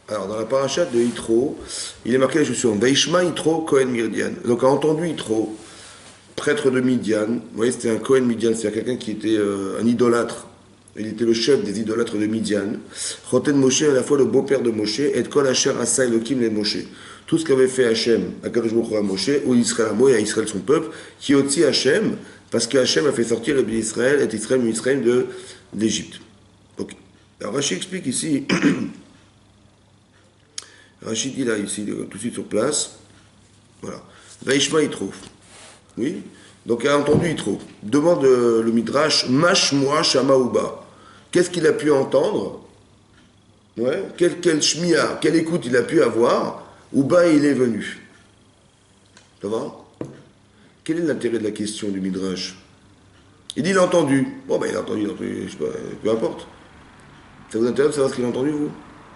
Alors, dans la paracha de Yitro, il est marqué la chose suivante. Vaishma Yitro Kohen Midian. Donc, a entendu Yitro, prêtre de Midian. Vous voyez, c'était un Kohen Midian, c'est-à-dire quelqu'un qui était un idolâtre. Il était le chef des idolâtres de Midian. Choten Moshe, à la fois le beau-père de Moshe, et Kol Asher Asa Elohim le Moshe. Tout ce qu'avait fait Hachem, à Kadosh Baruch Hu à Moshe, ou Israël à Mo, et à Israël son peuple, qui est aussi Hachem, parce que Hachem a fait sortir les Israël et Israël d'Égypte. Ok. Alors Rashi explique ici. Rachid dit là, ici, tout de suite sur place. Voilà. Vaishma Yitro. Oui. Donc, il a entendu Yitro. Demande le Midrash, Mashmoa Shamaouba. Qu'est-ce qu'il a pu entendre? Ouais. Quel shmia, quelle écoute il a pu avoir? Ouba, il est venu. Ça va? Quel est l'intérêt de la question du Midrash? Il dit, il a entendu. Bon, ben, il a entendu, je sais pas, peu importe. Ça vous intéresse de savoir ce qu'il a entendu, vous?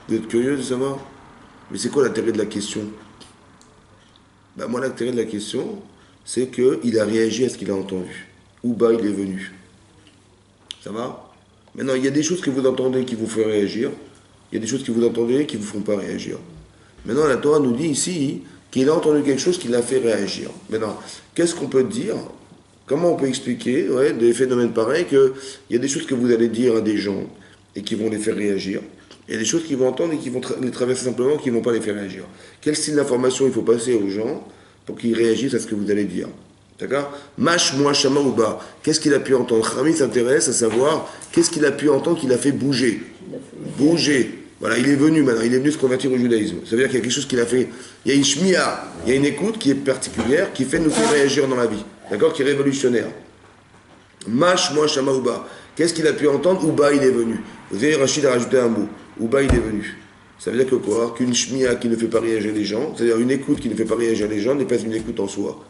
Vous êtes curieux de savoir? Mais c'est quoi l'intérêt de la question? Ben moi, l'intérêt de la question, c'est qu'il a réagi à ce qu'il a entendu. Ouba, il est venu. Ça va? Maintenant, il y a des choses que vous entendez qui vous font réagir. Il y a des choses que vous entendez qui ne vous font pas réagir. Maintenant, la Torah nous dit ici qu'il a entendu quelque chose qui l'a fait réagir. Maintenant, qu'est-ce qu'on peut dire? Comment on peut expliquer des phénomènes pareils qu'il y a des choses que vous allez dire à des gens et qui vont les faire réagir? Il y a des choses qu'ils vont entendre et qui vont les traverser simplement, qui ne vont pas les faire réagir. Quel style d'information il faut passer aux gens pour qu'ils réagissent à ce que vous allez dire? D'accord? Mash, moi, shama ou ba. Qu'est-ce qu'il a pu entendre? Rami s'intéresse à savoir qu'est-ce qu'il a pu entendre qui l'a fait bouger. Bouger. Voilà, il est venu maintenant, il est venu se convertir au judaïsme. Ça veut dire qu'il y a quelque chose qu'il a fait. Il y a une shmiya, il y a une écoute qui est particulière, qui fait nous faire réagir dans la vie. D'accord? Qui est révolutionnaire. Mash, moi, shama ou ba. Qu'est-ce qu'il a pu entendre? Ouba, il est venu. Vous avez Rachid a rajouté un mot. Ouba, il est venu. Ça veut dire que quoi? Qu'une shmiya qui ne fait pas réagir les gens, c'est-à-dire une écoute qui ne fait pas réagir les gens, n'est pas une écoute en soi.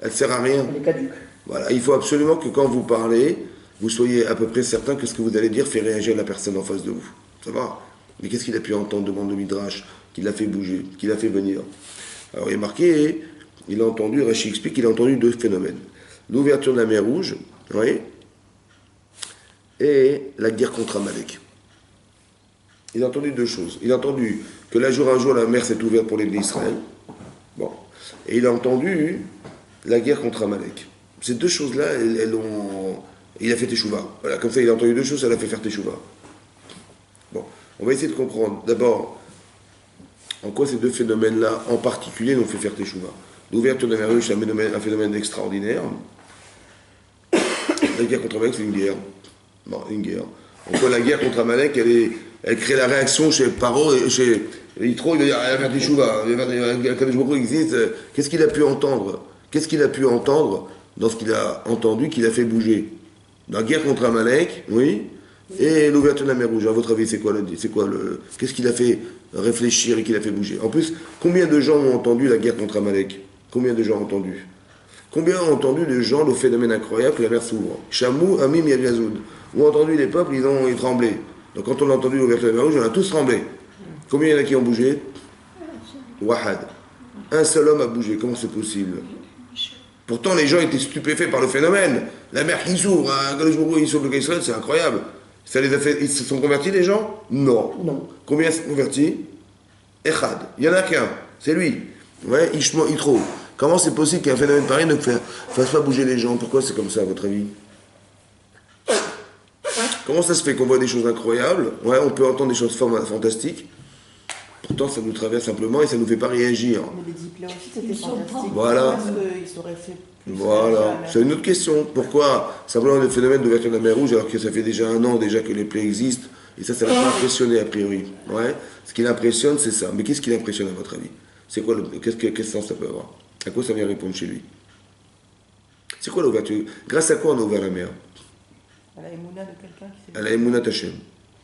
Elle ne sert à rien. Elle est caduque. Voilà, il faut absolument que quand vous parlez, vous soyez à peu près certain que ce que vous allez dire fait réagir la personne en face de vous. Ça va? Mais qu'est-ce qu'il a pu entendre? Demande le Midrash, qui l'a fait bouger, qui l'a fait venir. Alors il est marqué, il a entendu, Rachid explique qu'il a entendu deux phénomènes. L'ouverture de la mer Rouge, oui, et la guerre contre Amalek. Il a entendu deux choses. Il a entendu que un jour, la mer s'est ouverte pour les d'Israël. Bon. Et il a entendu la guerre contre Amalek. Ces deux choses-là, elles ont... Il a fait Teshuvah. Voilà, comme ça, il a entendu deux choses, ça l'a fait faire Teshuvah. Bon. On va essayer de comprendre, d'abord, en quoi ces deux phénomènes-là, en particulier, l'ont fait faire Teshuvah. L'ouverture de la mer Rouge, c'est un phénomène extraordinaire. La guerre contre Amalek, c'est une guerre. Bon, une guerre. En quoi la guerre contre Amalek, elle crée la réaction chez Paro, chez Yitro, il va dire, elle va faire Teshuvah, Kadosh Baruch Hu existe. Qu'est-ce qu'il a pu entendre? Qu'est-ce qu'il a pu entendre dans ce qu'il a entendu qui l'a fait bouger? La guerre contre Amalek, oui, et l'ouverture de la mer Rouge. À votre avis, qu'est-ce qu'il a fait réfléchir et qui l'a fait bouger? En plus, combien de gens ont entendu la guerre contre Amalek? Combien de gens ont entendu? Combien ont entendu de gens le phénomène incroyable que la mer s'ouvre? Chamou, Amim, Yaviazoud. Ont entendu les peuples, ils tremblaient. Donc quand on a entendu l'ouverture de la mer Rouge, on a tous tremblé. Combien il y en a qui ont bougé? Wahad. Un seul homme a bougé. Comment c'est possible? Pourtant, les gens étaient stupéfaits par le phénomène. La mer qui s'ouvre, il s'ouvre le Israël, c'est incroyable. Ça les a fait, ils se sont convertis, les gens? Non. Combien se sont convertis? Echad. Il n'y en a qu'un. C'est lui. Ouais, Yitro. Comment c'est possible qu'un phénomène pareil ne fasse pas bouger les gens? Pourquoi c'est comme ça, à votre avis? Comment ça se fait qu'on voit des choses incroyables? Ouais, on peut entendre des choses fantastiques. Pourtant, ça nous traverse simplement et ça ne nous fait pas réagir. Mais les diplômes aussi, c'était fantastique. Voilà. Parce qu'ils auraient fait plus. Voilà. C'est une autre question. Pourquoi simplement le phénomène d'ouverture de la mer Rouge alors que ça fait déjà un an déjà que les plaies existent et ça l'a pas impressionné a priori. Ouais. Ce qui l'impressionne, c'est ça. Mais qu'est-ce qui l'impressionne à votre avis? C'est quoi quel sens ça peut avoir? À quoi ça vient répondre chez lui? C'est quoi l'ouverture? Grâce à quoi on a ouvert la mer? À la émouna de quelqu'un qui s'est... À la émouna Hachem.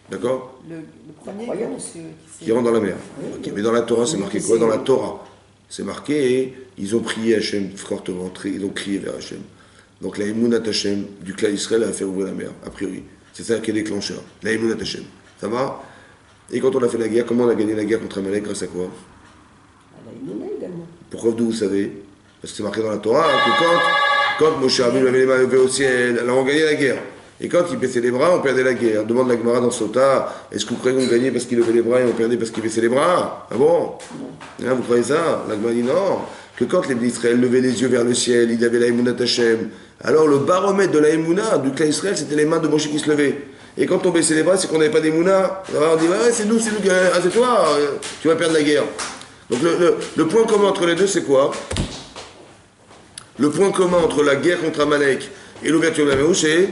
D'accord? Le premier qui rentre dans la mer. Okay. Mais dans la Torah, c'est marqué quoi? Dans la Torah, c'est marqué et ils ont prié Hachem fortement, ils ont crié vers Hachem. Donc la émouna Hachem du clan d'Israël a fait ouvrir la mer, a priori. C'est ça qui est déclencheur. La émouna Hachem. Ça va? Et quand on a fait la guerre, comment on a gagné la guerre contre Amalek? Grâce à quoi? À la émouna également. Pourquoi d'où vous savez? Parce que c'est marqué dans la Torah que quand Moshe Rabbeinu avait les mains levées au ciel, alors on gagnait la guerre. Et quand il baissait les bras, on perdait la guerre. Demande la Gemara dans Sota, est-ce que vous croyez qu'on gagnait parce qu'il levait les bras et on perdait parce qu'il baissait les bras? Ah bon? Hein, vous croyez ça? La Gemara dit non. Que quand les Israël levaient les yeux vers le ciel, il avait la Emouna Tachem. Alors le baromètre de la Emouna, du clan Israël, c'était les mains de Moshe qui se levaient. Et quand on baissait les bras, c'est qu'on n'avait pas d'Emouna. Alors on dit, ouais, c'est nous, ah, c'est toi, tu vas perdre la guerre. Donc le point commun entre les deux, c'est quoi? Le point commun entre la guerre contre Amalek et l'ouverture de la mer, c'est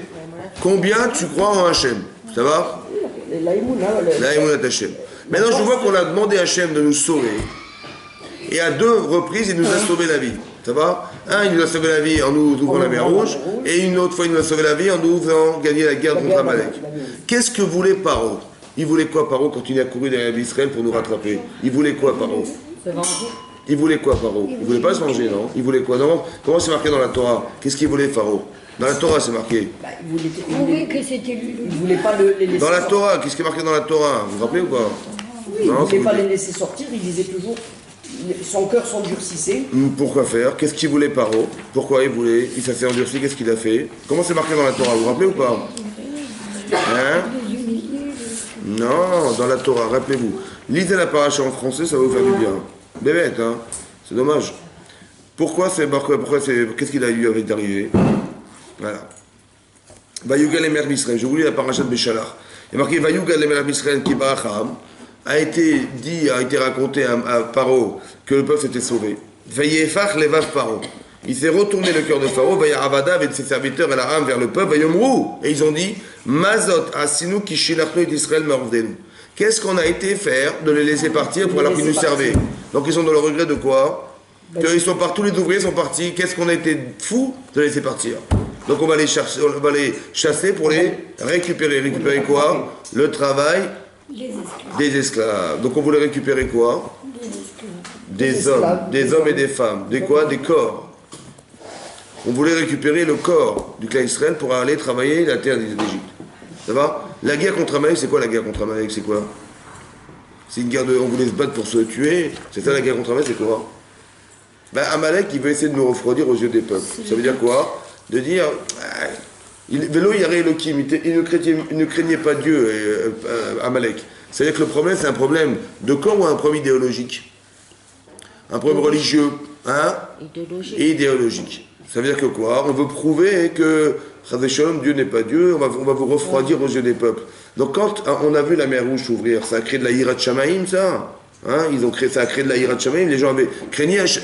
combien tu crois en Hachem. Ça va? La Emouna Tachem. Maintenant, je vois qu'on a demandé à Hachem de nous sauver. Et à 2 reprises, il nous a sauvé la vie. Ça va? Il nous a sauvé la vie en nous ouvrant la mer Rouge, et une autre fois, il nous a sauvé la vie en nous faisant gagner la guerre contre Amalek. Qu'est-ce que voulait Paro? Il voulait quoi, Paro, quand il a couru derrière Israël pour nous rattraper? Il voulait quoi, Paro? Il voulait quoi, Paro? Il voulait pas se venger, non? Il voulait quoi? Non? Comment c'est marqué dans la Torah? Qu'est-ce qu'il voulait, Paro? Dans la Torah, c'est marqué. Oui, que c'était lui. Il voulait pas les laisser dans la Torah, qu'est-ce qui est marqué dans la Torah? Vous vous rappelez ou pas? Oui, il ne voulait pas les laisser sortir, il disait toujours, son cœur s'endurcissait. Pourquoi faire? Qu'est-ce qu'il voulait, Paro? Pourquoi il voulait? Il s'est endurci, qu'est-ce qu'il a fait? Comment c'est marqué dans la Torah? Vous vous rappelez ou pas? Hein? Non, dans la Torah, rappelez-vous. Lisez la paracha en français, ça va vous faire du bien. Bébête, hein? C'est dommage. Pourquoi c'est qu'est-ce qu'il a eu avec d'arriver? Voilà. Vayugal et Mer d'Israël. Je vous lis la paracha de Béchalach. Il est marqué Vayugal et Mer d'Israël qui Baracham. A été raconté à Paro que le peuple s'était sauvé. Vayefach levav Paro. Il s'est retourné le cœur de Pharaon, Vayaravada avec ses serviteurs et la âme vers le peuple, Vayomrou. Et ils ont dit Mazot asinu kishilachnu et Israël marvdenu. Qu'est-ce qu'on a été faire de les laisser partir pour alors qu'ils nous servaient? Donc ils sont dans le regret de quoi? Qu'ils sont partis, tous les ouvriers sont partis. Qu'est-ce qu'on a été fous de les laisser partir? Donc on va les chasser pour les récupérer. Récupérer quoi? Le travail des esclaves. Donc on voulait récupérer quoi? Des hommes et des femmes. Des quoi? Des corps. On voulait récupérer le corps du clan Israël pour aller travailler la terre d'Égypte. Ça va? La guerre contre Amalek, c'est quoi la guerre contre Amalek? C'est quoi? C'est une guerre on voulait se battre pour se tuer. C'est ça la guerre contre Amalek, c'est quoi? Amalek, il veut essayer de nous refroidir aux yeux des peuples. Ça veut dire quoi? De dire, Vélo Yaré Elohim, il ne craignait pas Dieu, Amalek. C'est-à-dire que le problème, c'est un problème de corps ou un problème idéologique? Un problème religieux, hein? Et idéologique. Ça veut dire que quoi? On veut prouver que Dieu n'est pas Dieu, on va vous refroidir aux yeux des peuples. Donc quand on a vu la mer Rouge s'ouvrir, ça a créé de la Hirat Shamaïm, ça? Hein, ça a créé de la Hirat Shamaïm, les gens avaient craigné Hachem.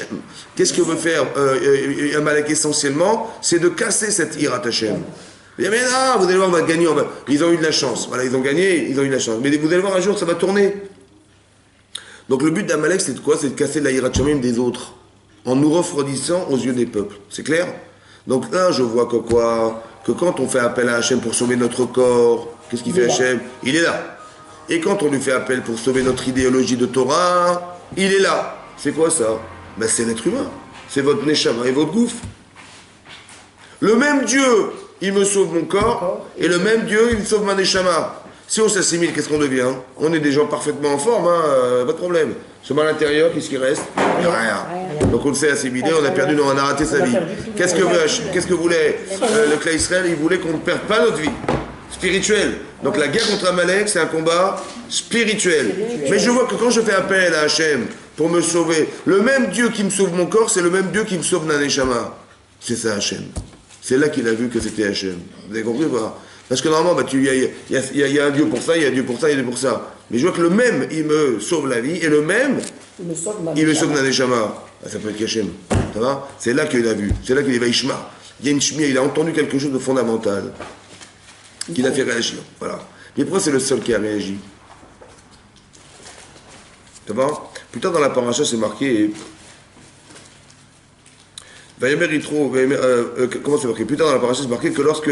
Qu'est-ce que veut faire Amalek essentiellement? C'est de casser cette Hirat Hachem. Mais non, vous allez voir, on va gagner. Ils ont eu de la chance. Voilà, ils ont gagné, ils ont eu de la chance. Mais vous allez voir, un jour, ça va tourner. Donc le but d'Amalek, c'est de quoi? C'est de casser la Hirat Shamaïm des autres, en nous refroidissant aux yeux des peuples. C'est clair? Donc là, je vois que quoi? Que quand on fait appel à Hachem pour sauver notre corps, qu'est-ce qu'il fait Hachem? Il est là. Et quand on lui fait appel pour sauver notre idéologie de Torah, il est là. C'est quoi ça? C'est l'être humain. C'est votre neshama et votre gouffre. Le même Dieu, il me sauve mon corps, et le même Dieu, il me sauve ma neshama. Si on s'assimile, qu'est-ce qu'on devient? On est des gens parfaitement en forme, pas de problème. Seulement à l'intérieur, qu'est-ce qui reste? Rien. Donc on s'est assimilé, on a raté sa vie. Qu'est-ce que voulait le clan Israël? Il voulait qu'on ne perde pas notre vie spirituelle. Donc la guerre contre Amalek, c'est un combat spirituel. Mais je vois que quand je fais appel à Hachem pour me sauver, le même Dieu qui me sauve mon corps, c'est le même Dieu qui me sauve Naneshama. C'est ça Hachem. C'est là qu'il a vu que c'était Hachem. Vous avez compris ou pas? Parce que normalement, il y a un Dieu pour ça, il y a un Dieu pour ça, il y a un Dieu pour ça. Mais je vois que le même, il me sauve la vie, et le même, il me sauve Naneshama. Ça peut être Hachem. Ça va? C'est là qu'il a vu. C'est là qu'il est Vaishma. Il y a une chimie, il a entendu quelque chose de fondamental qui l'a fait réagir. Voilà. Mais pourquoi c'est le seul qui a réagi? Ça va? Plus tard dans la paracha, c'est marqué. Comment c'est marqué? Plus tard dans la paracha, c'est marqué que lorsque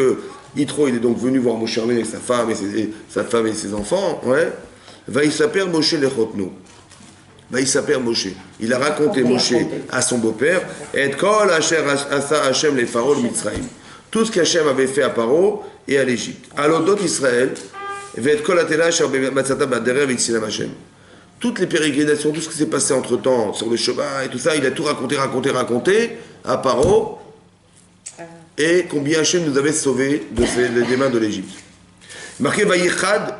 Yitro il est donc venu voir Moshe avec sa femme et ses enfants, ouais, Vaïsaper Moshe lechotno. Vaïsaper Moshe. Il a raconté Moshe à son beau-père, et kol asher asa Hashem les Pharaon Mitzrayim. Tout ce qu'Hachem avait fait à Paro et à l'Égypte. À l'Odot Israël, toutes les pérégrinations, tout ce qui s'est passé entre temps sur le chemin et tout ça, il a tout raconté à Paro et combien Hachem nous avait sauvés des mains de l'Égypte. Marqué Vayichad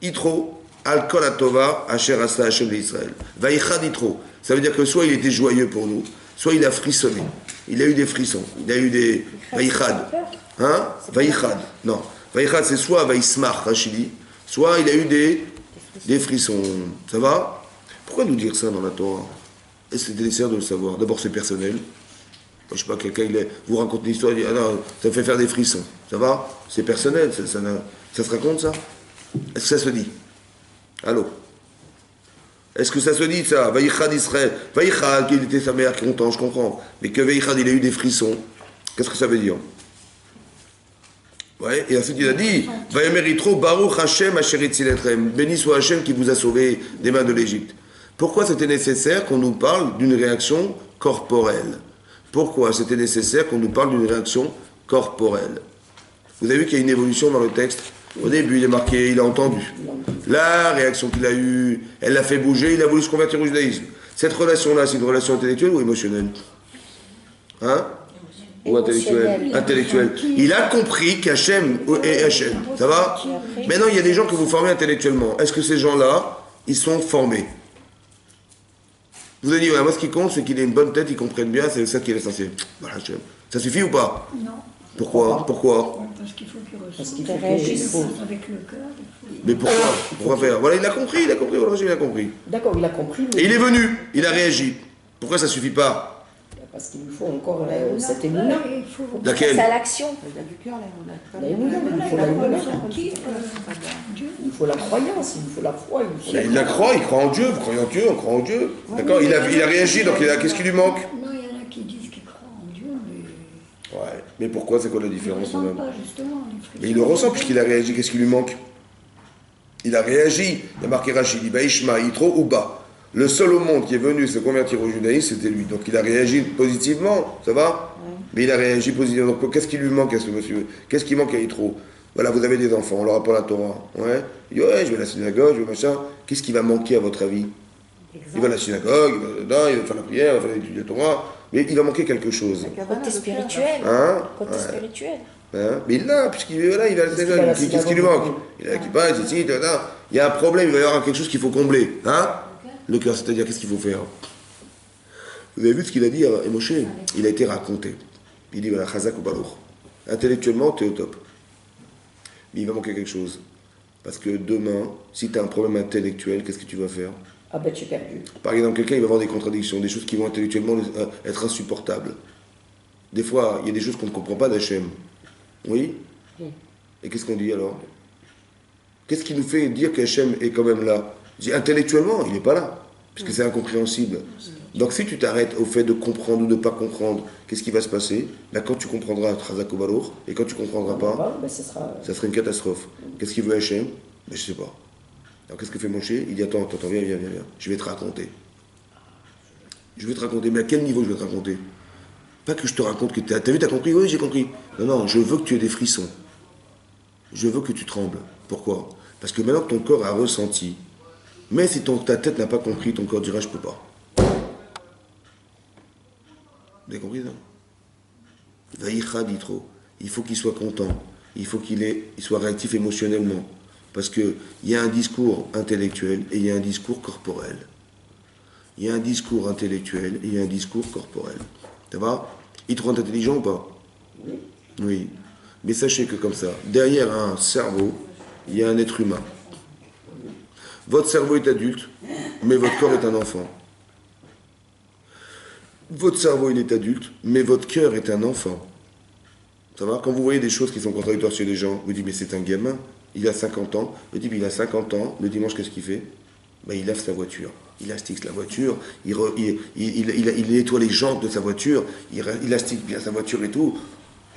Yitro al kol atova asher asa Hachem d'Israël. Vayichad Yitro. Ça veut dire que soit il était joyeux pour nous, soit il a frissonné. Il a eu des frissons. Il a eu des Vayichad. Hein? Vayichad. Non. Vayichad, c'est soit Vayismach Rachidi, soit il a eu des frissons. Ça va? Pourquoi nous dire ça dans la Torah? C'est nécessaire de le savoir. D'abord, c'est personnel. Je sais pas, quelqu'un vous raconte une histoire, il dit, ah non, ça me fait faire des frissons. Ça va? C'est personnel, ça se raconte ça? Est-ce que ça se dit? Allô? Est-ce que ça se dit ça? Vayichad Israël. Vayichad, qu'il était sa mère, content, je comprends. Mais que Vayichad, il a eu des frissons. Qu'est-ce que ça veut dire? Ouais, et ensuite il a dit, Vayemer Yitro, Baruch Hashem asher etziel etrem. Béni soit Hashem qui vous a sauvé des mains de l'Égypte. Pourquoi c'était nécessaire qu'on nous parle d'une réaction corporelle? Pourquoi c'était nécessaire qu'on nous parle d'une réaction corporelle? Vous avez vu qu'il y a une évolution dans le texte. Au début, il est marqué, il a entendu. La réaction qu'il a eue, elle l'a fait bouger, il a voulu se convertir au judaïsme. Cette relation-là, c'est une relation intellectuelle ou émotionnelle? Hein? Ou intellectuelle? Intellectuelle. Il a compris qu'Hachem est Hachem. Ça va? Maintenant, il y a des gens que vous formez intellectuellement. Est-ce que ces gens-là, ils sont formés? Vous avez dit, ouais, moi ce qui compte, c'est qu'il ait une bonne tête, il comprenne bien, c'est ça qui est l'essentiel. Voilà, ça suffit ou pas? Non. Pourquoi? Parce qu'il faut qu'il Parce qu'il ressente. réagisse. Avec le cœur. Mais pourquoi faire? Voilà, il a compris, voilà, il a compris. D'accord, il a compris. Mais... Et il est venu, il a réagi. Pourquoi ça suffit pas? Parce qu'il lui faut encore cette Non, émouna. il faut Laquelle? C'est à l'action. La émouna, il faut la émouna. Il faut la croyance, il faut la foi. Il la croit, il croit en Dieu, vous croyez en Dieu, on croit en Dieu. D'accord? Il a réagi, donc qu'est-ce qui lui manque? Non, il y en a qui disent qu'ils croient en Dieu, mais Ouais, mais pourquoi, c'est quoi la ils ne différence ressentent même? pas, justement. Les frissons. Mais il le ressent puisqu'il a réagi, qu'est-ce qui lui manque? Il a réagi, il a marqué Rachid, il dit Ishma, Yitro ou Ba. Le seul au monde qui est venu se convertir au judaïsme, c'était lui. Donc il a réagi positivement, ça va? Mais il a réagi positivement. Donc qu'est-ce qui lui manque à ce monsieur? Qu'est-ce qui manque à Yitro? Voilà, vous avez des enfants, on leur apprend la Torah. Ouais, il dit ouais, je vais à la synagogue, je vais machin. Qu'est-ce qui va manquer à votre avis? Il va à la synagogue, il va dedans, il va faire la prière, il va faire l'étude de la Torah, mais il va manquer quelque chose. Côté spirituel. Hein? Côté Ouais. spirituel. Hein? Mais il l'a, puisqu'il est là, il va à la synagogue. Qu'est-ce qui lui manque? Il a l'équipage, ici, il y a un problème, il va y avoir quelque chose qu'il faut combler. Hein? Le cœur, c'est-à-dire qu'est-ce qu'il faut faire? Vous avez vu ce qu'il a dit à Moshe? Il a été raconté. Il dit voilà, Chazak ou Baruch. Intellectuellement, tu es au top. Mais il va manquer quelque chose. Parce que demain, si tu as un problème intellectuel, qu'est-ce que tu vas faire? Ah ben tu es perdu. Par exemple, quelqu'un il va avoir des contradictions, des choses qui vont intellectuellement être insupportables. Des fois, il y a des choses qu'on ne comprend pas d'Hachem. Oui? Et qu'est-ce qu'on dit alors? Qu'est-ce qui nous fait dire qu'Hachem est quand même là? Intellectuellement, il n'est pas là, puisque c'est incompréhensible. Donc si tu t'arrêtes au fait de comprendre ou de ne pas comprendre, qu'est-ce qui va se passer? Ben, quand tu comprendras Chazak ou Baruch, et quand tu ne comprendras pas, Ben, ça sera une catastrophe. Qu'est-ce qu'il veut Hachem? Ben, je ne sais pas. Alors qu'est-ce que fait Moshe? Il dit attends, viens, je vais te raconter. Je vais te raconter, mais à quel niveau je vais te raconter? Pas que je te raconte que t'as vu, t'as compris? Oui, j'ai compris. Non, je veux que tu aies des frissons. Je veux que tu trembles. Pourquoi? Parce que maintenant que ton corps a ressenti, mais si ta tête n'a pas compris, ton corps dira je peux pas. Vous avez compris ça? Vaïchad Yitro. Il faut qu'il soit content. Il faut qu'il soit réactif émotionnellement. Parce qu'il y a un discours intellectuel et il y a un discours corporel. Il y a un discours intellectuel et il y a un discours corporel. Ça va? Yitro est intelligent ou pas? Oui. Mais sachez que comme ça, derrière un cerveau, il y a un être humain. Votre cerveau est adulte, mais votre corps est un enfant. Votre cerveau, il est adulte, mais votre cœur est un enfant. Ça va? Quand vous voyez des choses qui sont contradictoires chez les gens, vous dites, mais c'est un gamin, il a 50 ans. Le type, il a 50 ans, le dimanche, qu'est-ce qu'il fait? Ben, il lave sa voiture. Il astique la voiture, il nettoie les jantes de sa voiture, il astique bien sa voiture et tout.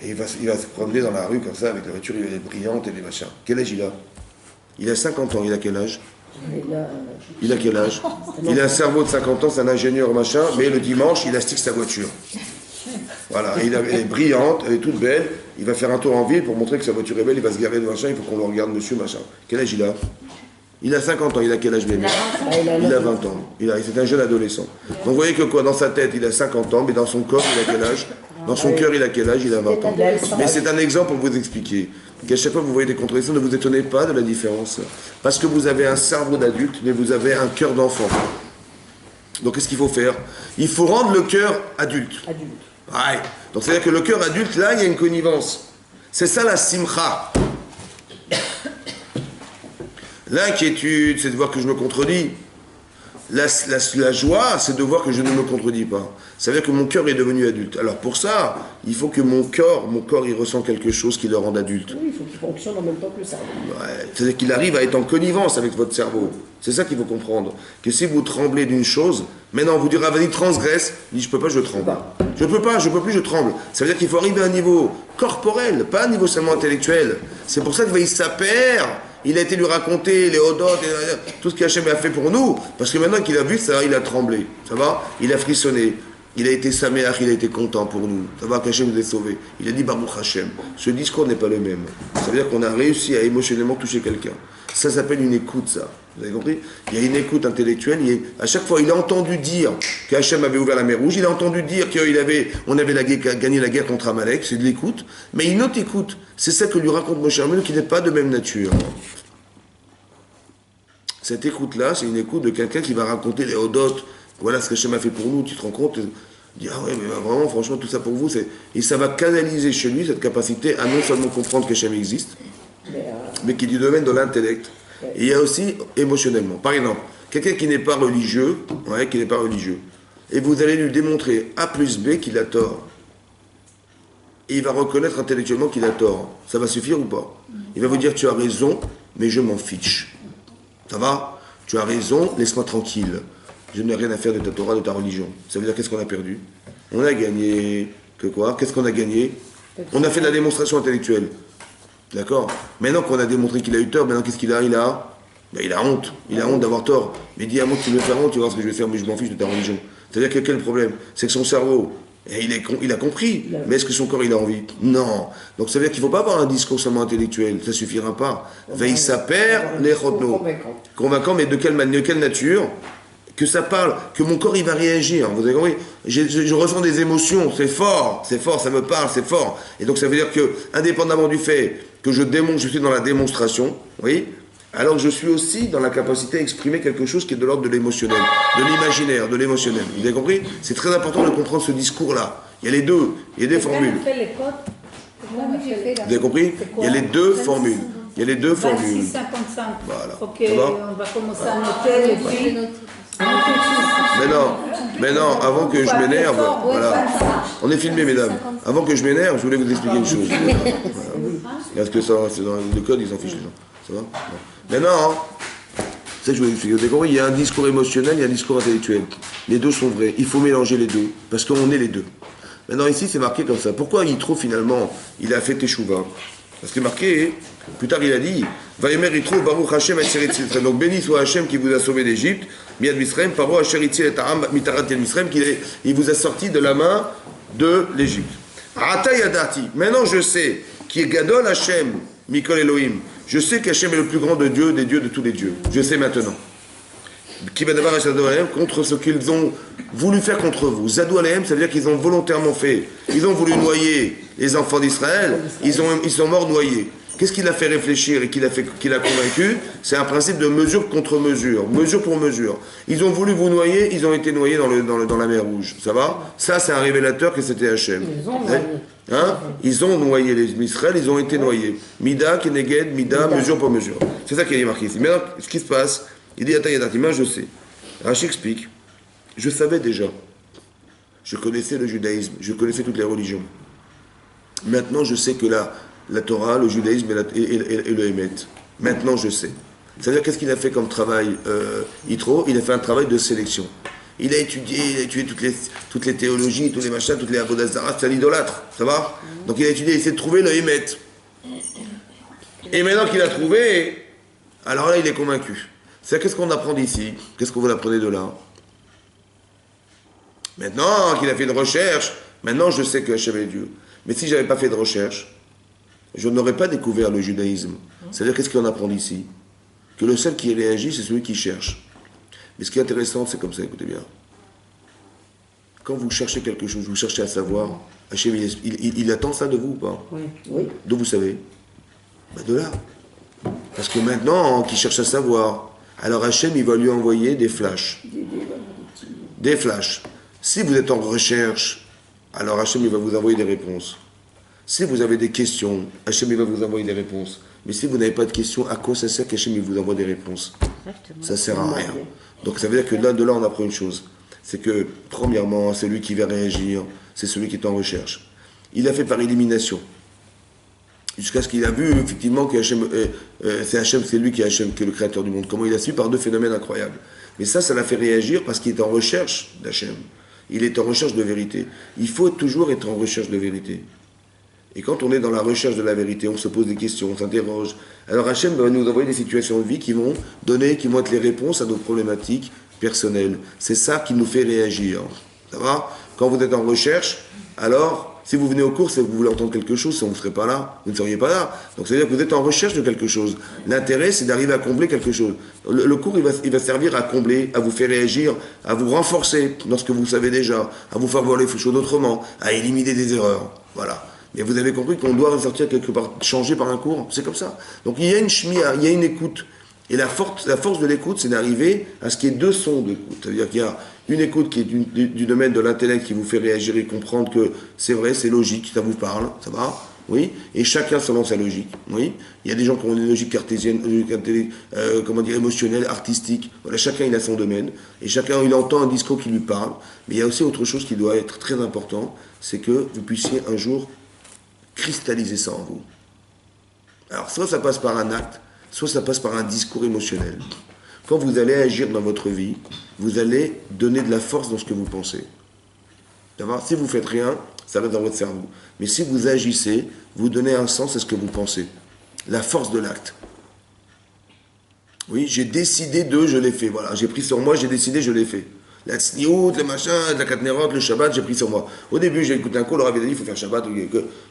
Et il va se promener dans la rue comme ça, avec la voiture, elle est brillante et des machins. Quel âge il a? Il a 50 ans, il a quel âge? Il a quel âge? Il a un cerveau de 50 ans, c'est un ingénieur machin, mais le dimanche, il astique sa voiture. Voilà, elle est brillante, elle est toute belle, il va faire un tour en ville pour montrer que sa voiture est belle, il va se garer de machin, il faut qu'on le regarde, monsieur, machin. Quel âge il a? Il a 50 ans, il a quel âge, bébé? Il a 20 ans, c'est un jeune adolescent. Donc vous voyez que quoi, dans sa tête, il a 50 ans, mais dans son corps, il a quel âge? Dans son cœur, il a quel âge? Il a 20 ans. adolescent. Mais c'est un exemple pour vous expliquer qu'à chaque fois que vous voyez des contradictions, ne vous étonnez pas de la différence. Parce que vous avez un cerveau d'adulte, mais vous avez un cœur d'enfant. Donc qu'est-ce qu'il faut faire? Il faut rendre le cœur adulte. Adulte. Ouais. Donc c'est-à-dire que le cœur adulte, là, il y a une connivence. C'est ça la simcha. L'inquiétude, c'est de voir que je me contredis. La joie, c'est de voir que je ne me contredis pas. Ça veut dire que mon cœur est devenu adulte. Alors pour ça, il faut que mon corps, il ressent quelque chose qui le rende adulte. Oui, il faut qu'il fonctionne en même temps que le cerveau. Ouais. C'est-à-dire qu'il arrive à être en connivence avec votre cerveau. C'est ça qu'il faut comprendre. Que si vous tremblez d'une chose, maintenant vous direz, ah, vas-y, transgresse. Il dit, je peux pas, je tremble. Je peux plus, je tremble. Ça veut dire qu'il faut arriver à un niveau corporel, pas à un niveau seulement intellectuel. C'est pour ça qu'il il a été lui raconter les odotes, tout ce qu'Hachem a fait pour nous, parce que maintenant qu'il a vu ça, il a tremblé, ça va? Il a frissonné, il a été saméach, il a été content pour nous, ça va qu'Hachem nous ait sauvés. Il a dit Baruch Hachem. Ce discours n'est pas le même. Ça veut dire qu'on a réussi à émotionnellement toucher quelqu'un. Ça s'appelle une écoute, ça. Vous avez compris? Il y a une écoute intellectuelle. À chaque fois, il a entendu dire qu'Hachem avait ouvert la mer Rouge. Il a entendu dire qu'on avait gagné la guerre contre Amalek. C'est de l'écoute. Mais une autre écoute, c'est celle que lui raconte Moshe Rabbeinu, qui n'est pas de même nature. Cette écoute-là, c'est une écoute de quelqu'un qui va raconter les odotes. Voilà ce qu'Hachem a fait pour nous. Tu te rends compte? Il dit, ah ouais, mais vraiment, franchement, tout ça pour vous. Et ça va canaliser chez lui cette capacité à non seulement comprendre qu'Hachem existe, mais qui est du domaine de l'intellect. Et il y a aussi émotionnellement. Par exemple, quelqu'un qui n'est pas religieux, et vous allez lui démontrer A plus B qu'il a tort. Et il va reconnaître intellectuellement qu'il a tort. Ça va suffire ou pas? Il va vous dire, tu as raison, mais je m'en fiche. Ça va? Tu as raison, laisse-moi tranquille. Je n'ai rien à faire de ta Torah, de ta religion. Ça veut dire qu'est-ce qu'on a perdu? On a gagné que quoi? Qu'est-ce qu'on a gagné? On a fait de la démonstration intellectuelle. D'accord? Maintenant qu'on a démontré qu'il a eu tort, maintenant qu'est-ce qu'il a? Il a honte. Il a honte d'avoir tort. Mais dis à moi que tu veux faire honte, tu vas voir ce que je vais faire, mais je m'en fiche de ta religion. C'est-à-dire que quel problème? C'est que son cerveau, il a compris. Mais est-ce que son corps, il a envie? Non. Donc ça veut dire qu'il ne faut pas avoir un discours seulement intellectuel. Ça ne suffira pas. Veille sa père, les chotno. Convaincant, mais de quelle nature? Que ça parle, que mon corps il va réagir, vous avez compris? Je ressens des émotions, c'est fort, ça me parle, c'est fort. Et donc ça veut dire que, indépendamment du fait que je suis dans la démonstration, oui, alors je suis aussi dans la capacité à exprimer quelque chose qui est de l'ordre de l'émotionnel, de l'imaginaire, de l'émotionnel. Vous avez compris? C'est très important de comprendre ce discours-là. Il y a les deux, il y a des formules. Vous avez compris? Il y a les deux formules. Il y a les deux formules. 56, 55. Voilà. Ok, Ça va? on va commencer à noter et puis... Mais non, avant que je m'énerve, voilà. On est filmé, mesdames. Avant que je m'énerve, je voulais vous expliquer une chose. Voilà. Parce que ça, c'est dans le code, ils s'en fichent les gens. Ça va? Non. Mais non, c'est ça que je voulais expliquer. Vous avez compris? Il y a un discours émotionnel, il y a un discours intellectuel. Les deux sont vrais. Il faut mélanger les deux, parce qu'on est les deux. Maintenant, ici, c'est marqué comme ça. Pourquoi Yitro, finalement, il a fait Teshuvah? Parce que marqué, plus tard, il a dit Vayemer Yitro, Baruch Hashem, Asher Etzil. Donc, béni soit Hashem qui vous a sauvé d'Égypte, Miad Misraim, Paro Asher Etzil et Ta'am, Mitarat El Misraim, il vous a sorti de la main de l'Égypte. Ata Yadati. Maintenant, je sais qui est Gadol Hashem, Mikol Elohim. Je sais qu'Hachem est le plus grand de Dieu, des dieux de tous les dieux. Je sais maintenant. Qui va d'abord contre ce qu'ils ont voulu faire contre vous. Zadou Alehem, ça veut dire qu'ils ont volontairement fait. Ils ont voulu noyer les enfants d'Israël. Ils sont morts noyés. Qu'est-ce qui l'a fait réfléchir et qui l'a convaincu? C'est un principe de mesure contre mesure, mesure pour mesure. Ils ont voulu vous noyer, ils ont été noyés dans la mer Rouge. Ça va? Ça, c'est un révélateur que c'était Hachem. Ils ont noyé les Israël, ils ont été noyés. Mida, Keneged, Mida, mesure pour mesure. C'est ça qui est marqué ici. Maintenant, ce qui se passe, il dit Atayadatima, je sais. Rachid explique. Je savais déjà. Je connaissais le judaïsme, je connaissais toutes les religions. Maintenant, je sais que la Torah, le judaïsme et le Hémet. Maintenant, je sais. C'est-à-dire, qu'est-ce qu'il a fait comme travail, Yitro? Il a fait un travail de sélection. Il a étudié toutes les théologies, tous les machins, toutes les avodazara, c'est un idolâtre, ça va? Donc il a étudié, il essaie de trouver le Hémet. Et maintenant qu'il a trouvé, alors là, il est convaincu. C'est qu'est-ce qu'on apprend d'ici? Qu'est-ce que vous apprenez de là? Maintenant qu'il a fait une recherche, maintenant je sais que Hachem est Dieu. Mais si je n'avais pas fait de recherche, je n'aurais pas découvert le judaïsme. C'est-à-dire, qu'est-ce qu'on apprend d'ici? Que le seul qui réagit, c'est celui qui cherche. Mais ce qui est intéressant, c'est comme ça, écoutez bien. quand vous cherchez quelque chose, vous cherchez à savoir, Hachem, il attend ça de vous ou pas? Oui. Oui. D'où vous savez? Ben de là. Parce que maintenant, qu'il cherche à savoir, alors Hachem, il va lui envoyer des flashs. Des flashs. Si vous êtes en recherche, alors Hachem, il va vous envoyer des réponses. Si vous avez des questions, Hachem, il va vous envoyer des réponses. Mais si vous n'avez pas de questions, à quoi ça sert qu'Hachem, il vous envoie des réponses? Exactement. Ça sert à rien. Donc ça veut dire que de là, on apprend une chose. C'est que, premièrement, celui qui va réagir, c'est celui qui est en recherche. Il a fait par élimination. Jusqu'à ce qu'il a vu, effectivement, que Hachem, c'est lui qui est Hachem, qui est le créateur du monde. Comment il a su? Par deux phénomènes incroyables. Mais ça l'a fait réagir parce qu'il est en recherche d'Hachem. Il est en recherche de vérité. Il faut toujours être en recherche de vérité. Et quand on est dans la recherche de la vérité, on se pose des questions, on s'interroge. Alors Hachem va nous envoyer des situations de vie qui vont être les réponses à nos problématiques personnelles. C'est ça qui nous fait réagir. Ça va? Quand vous êtes en recherche, alors, si vous venez au cours, c'est que vous voulez entendre quelque chose, sinon vous ne serez pas là, vous ne seriez pas là. Donc ça veut dire que vous êtes en recherche de quelque chose. L'intérêt, c'est d'arriver à combler quelque chose. Le cours, il va servir à combler, à vous faire réagir, à vous renforcer dans ce que vous savez déjà, à vous faire voir les choses autrement, à éliminer des erreurs. Voilà. Mais vous avez compris qu'on doit ressortir quelque part, changer par un cours, c'est comme ça. Donc il y a une shmia, il y a une écoute. Et la force de l'écoute, c'est d'arriver à ce qu'il y ait deux sons d'écoute. C'est-à-dire qu'il y a une écoute qui est du domaine de l'intellect qui vous fait réagir et comprendre que c'est vrai, c'est logique, ça vous parle, ça va, oui. Et chacun selon sa logique, oui. Il y a des gens qui ont une logique cartésienne, émotionnelle, artistique. Voilà, chacun il a son domaine. Et chacun il entend un discours qui lui parle. Mais il y a aussi autre chose qui doit être très important, c'est que vous puissiez un jour cristalliser ça en vous. Alors soit ça passe par un acte, soit ça passe par un discours émotionnel. Quand vous allez agir dans votre vie, vous allez donner de la force dans ce que vous pensez. D'accord ? Si vous ne faites rien, ça reste dans votre cerveau. Mais si vous agissez, vous donnez un sens à ce que vous pensez. La force de l'acte. Oui, j'ai décidé je l'ai fait. Voilà, j'ai pris sur moi, j'ai décidé, je l'ai fait. La tsniout, le machin, la katnerot, le Shabbat, j'ai pris sur moi. Au début, j'ai écouté un cours, le Rabbi a dit, il faut faire Shabbat.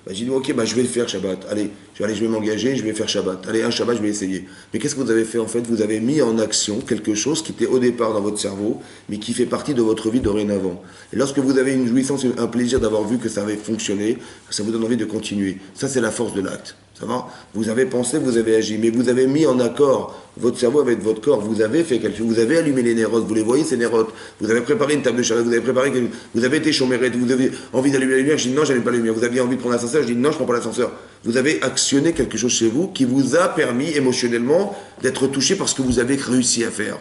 J'ai dit, ok, je vais le faire Shabbat. Allez, je vais m'engager, je vais faire Shabbat. Allez, un Shabbat, je vais essayer. Mais qu'est-ce que vous avez fait en fait? Vous avez mis en action quelque chose qui était au départ dans votre cerveau, mais qui fait partie de votre vie dorénavant. Et lorsque vous avez une jouissance, un plaisir d'avoir vu que ça avait fonctionné, ça vous donne envie de continuer. Ça, c'est la force de l'acte. Ça va? Vous avez pensé, vous avez agi, mais vous avez mis en accord votre cerveau avec votre corps. Vous avez fait quelque chose, vous avez allumé les nérotes, vous les voyez ces nérotes. Vous avez préparé une table de charrette, vous avez été chômérette, vous avez envie d'allumer la lumière, je dis non, j'allume pas la lumière. Vous aviez envie de prendre l'ascenseur, je dis non, je prends pas l'ascenseur. Vous avez actionné quelque chose chez vous qui vous a permis émotionnellement d'être touché par ce que vous avez réussi à faire.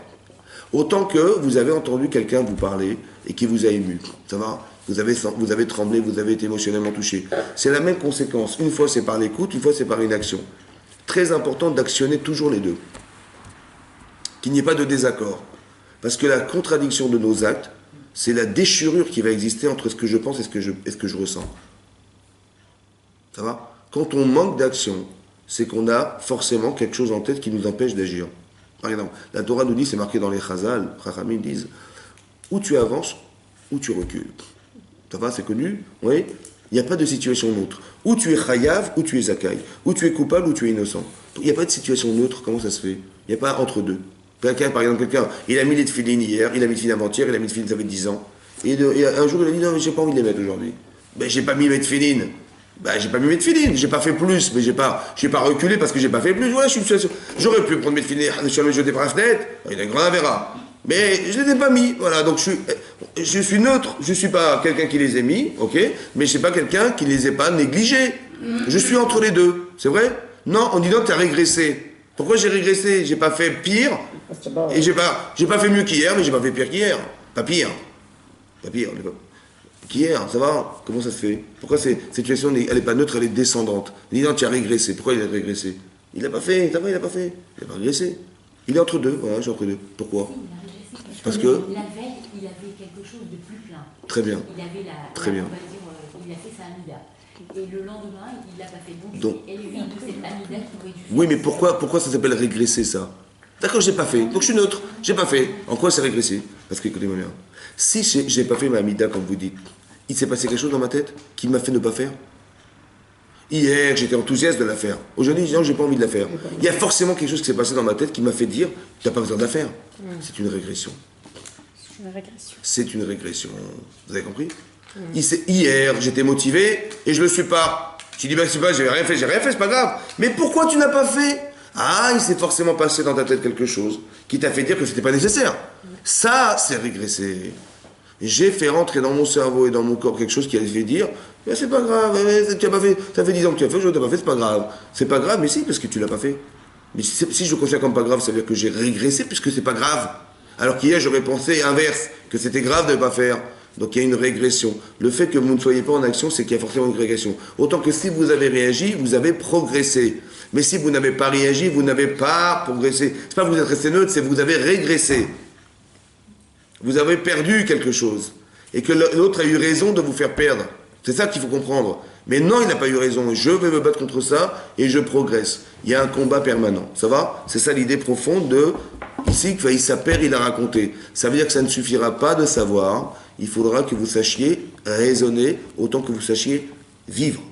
Autant que vous avez entendu quelqu'un vous parler et qui vous a ému. Ça va? Vous avez tremblé, vous avez été émotionnellement touché. C'est la même conséquence. Une fois c'est par l'écoute, une fois c'est par une action. Très important d'actionner toujours les deux. Qu'il n'y ait pas de désaccord. Parce que la contradiction de nos actes, c'est la déchirure qui va exister entre ce que je pense et ce que je ressens. Ça va? Quand on manque d'action, c'est qu'on a forcément quelque chose en tête qui nous empêche d'agir. Par exemple, la Torah nous dit, c'est marqué dans les Chazal, Chachamim disent, où tu avances, où tu recules. Ça va, c'est connu? Oui. Il n'y a pas de situation neutre. Ou tu es chayav, ou tu es zakai. Ou tu es coupable, ou tu es innocent. Il n'y a pas de situation neutre. Comment ça se fait? Il n'y a pas entre deux. Par exemple, il a mis les tefilines hier, il a mis les tefilines avant-hier, il a mis les tefilines, ça fait 10 ans. Et un jour, il a dit, non, mais j'ai pas envie de les mettre aujourd'hui. Ben, j'ai pas mis mes tefilines. Ben, j'ai pas mis mes tefilines. J'ai pas fait plus, mais j'ai pas reculé parce que j'ai pas fait plus. Voilà, j'aurais pu prendre mes tefilines, je suis allé jeter par la fenêtre. Il y a un grand avéra. Mais je ne les ai pas mis, voilà, donc je suis neutre, je ne suis pas quelqu'un qui les ait mis, ok, mais je ne suis pas quelqu'un qui ne les ait pas négligés. Je suis entre les deux, c'est vrai? Non, on dit non, tu as régressé. Pourquoi j'ai régressé? J'ai pas fait pire, et j'ai pas fait mieux qu'hier, mais j'ai pas fait pire qu'hier. Pas pire. Qu'hier, ça va? Comment ça se fait? Pourquoi cette situation, elle n'est pas neutre, elle est descendante? On dit non, tu as régressé. Pourquoi il a régressé? Il n'a pas fait, ça va, il n'a pas fait. Il n'a pas régressé. Il est entre deux, voilà, je suis entre deux. Pourquoi? Parce que la veille, il avait quelque chose de plus plein. Très bien. Il avait Très bien. On va dire, il a fait sa amida. Et le lendemain, il l'a pas fait. Donc elle est vide de cette amida qui aurait dû faire. Oui, mais pourquoi ça s'appelle régresser, ça? D'accord, j'ai pas fait. Donc je suis neutre. J'ai pas fait. En quoi c'est régressé? Parce que, écoutez-moi bien. Si j'ai pas fait ma amida, comme vous dites, il s'est passé quelque chose dans ma tête qui m'a fait ne pas faire? Hier, j'étais enthousiaste de la faire. Aujourd'hui, je dis non, j'ai pas envie de la faire. Il y a forcément quelque chose qui s'est passé dans ma tête qui m'a fait dire, tu n'as pas besoin de la faire. C'est une régression. Une régression. C'est une régression. Vous avez compris? Hier, j'étais motivé et je le suis pas. Tu dis, c'est pas, j'ai rien fait, c'est pas grave. Mais pourquoi tu n'as pas fait? Ah, il s'est forcément passé dans ta tête quelque chose qui t'a fait dire que c'était pas nécessaire. Ça, c'est régresser. J'ai fait rentrer dans mon cerveau et dans mon corps quelque chose qui a fait dire, mais c'est pas grave, tu as pas fait, ça fait 10 ans que tu as fait, je ne t'ai pas fait, c'est pas grave. C'est pas grave, mais si, parce que tu l'as pas fait. Mais si je le considère comme pas grave, ça veut dire que j'ai régressé puisque c'est pas grave. Alors qu'hier, j'aurais pensé inverse, que c'était grave de ne pas faire. Donc il y a une régression. Le fait que vous ne soyez pas en action, c'est qu'il y a forcément une régression. Autant que si vous avez réagi, vous avez progressé. Mais si vous n'avez pas réagi, vous n'avez pas progressé. C'est pas que vous êtes resté neutre, c'est que vous avez régressé. Vous avez perdu quelque chose. Et que l'autre a eu raison de vous faire perdre. C'est ça qu'il faut comprendre. Mais non, il n'a pas eu raison. Je vais me battre contre ça et je progresse. Il y a un combat permanent. Ça va? C'est ça l'idée profonde de... Ici, que Vaïssa Père, il a raconté. Ça veut dire que ça ne suffira pas de savoir. Il faudra que vous sachiez raisonner autant que vous sachiez vivre.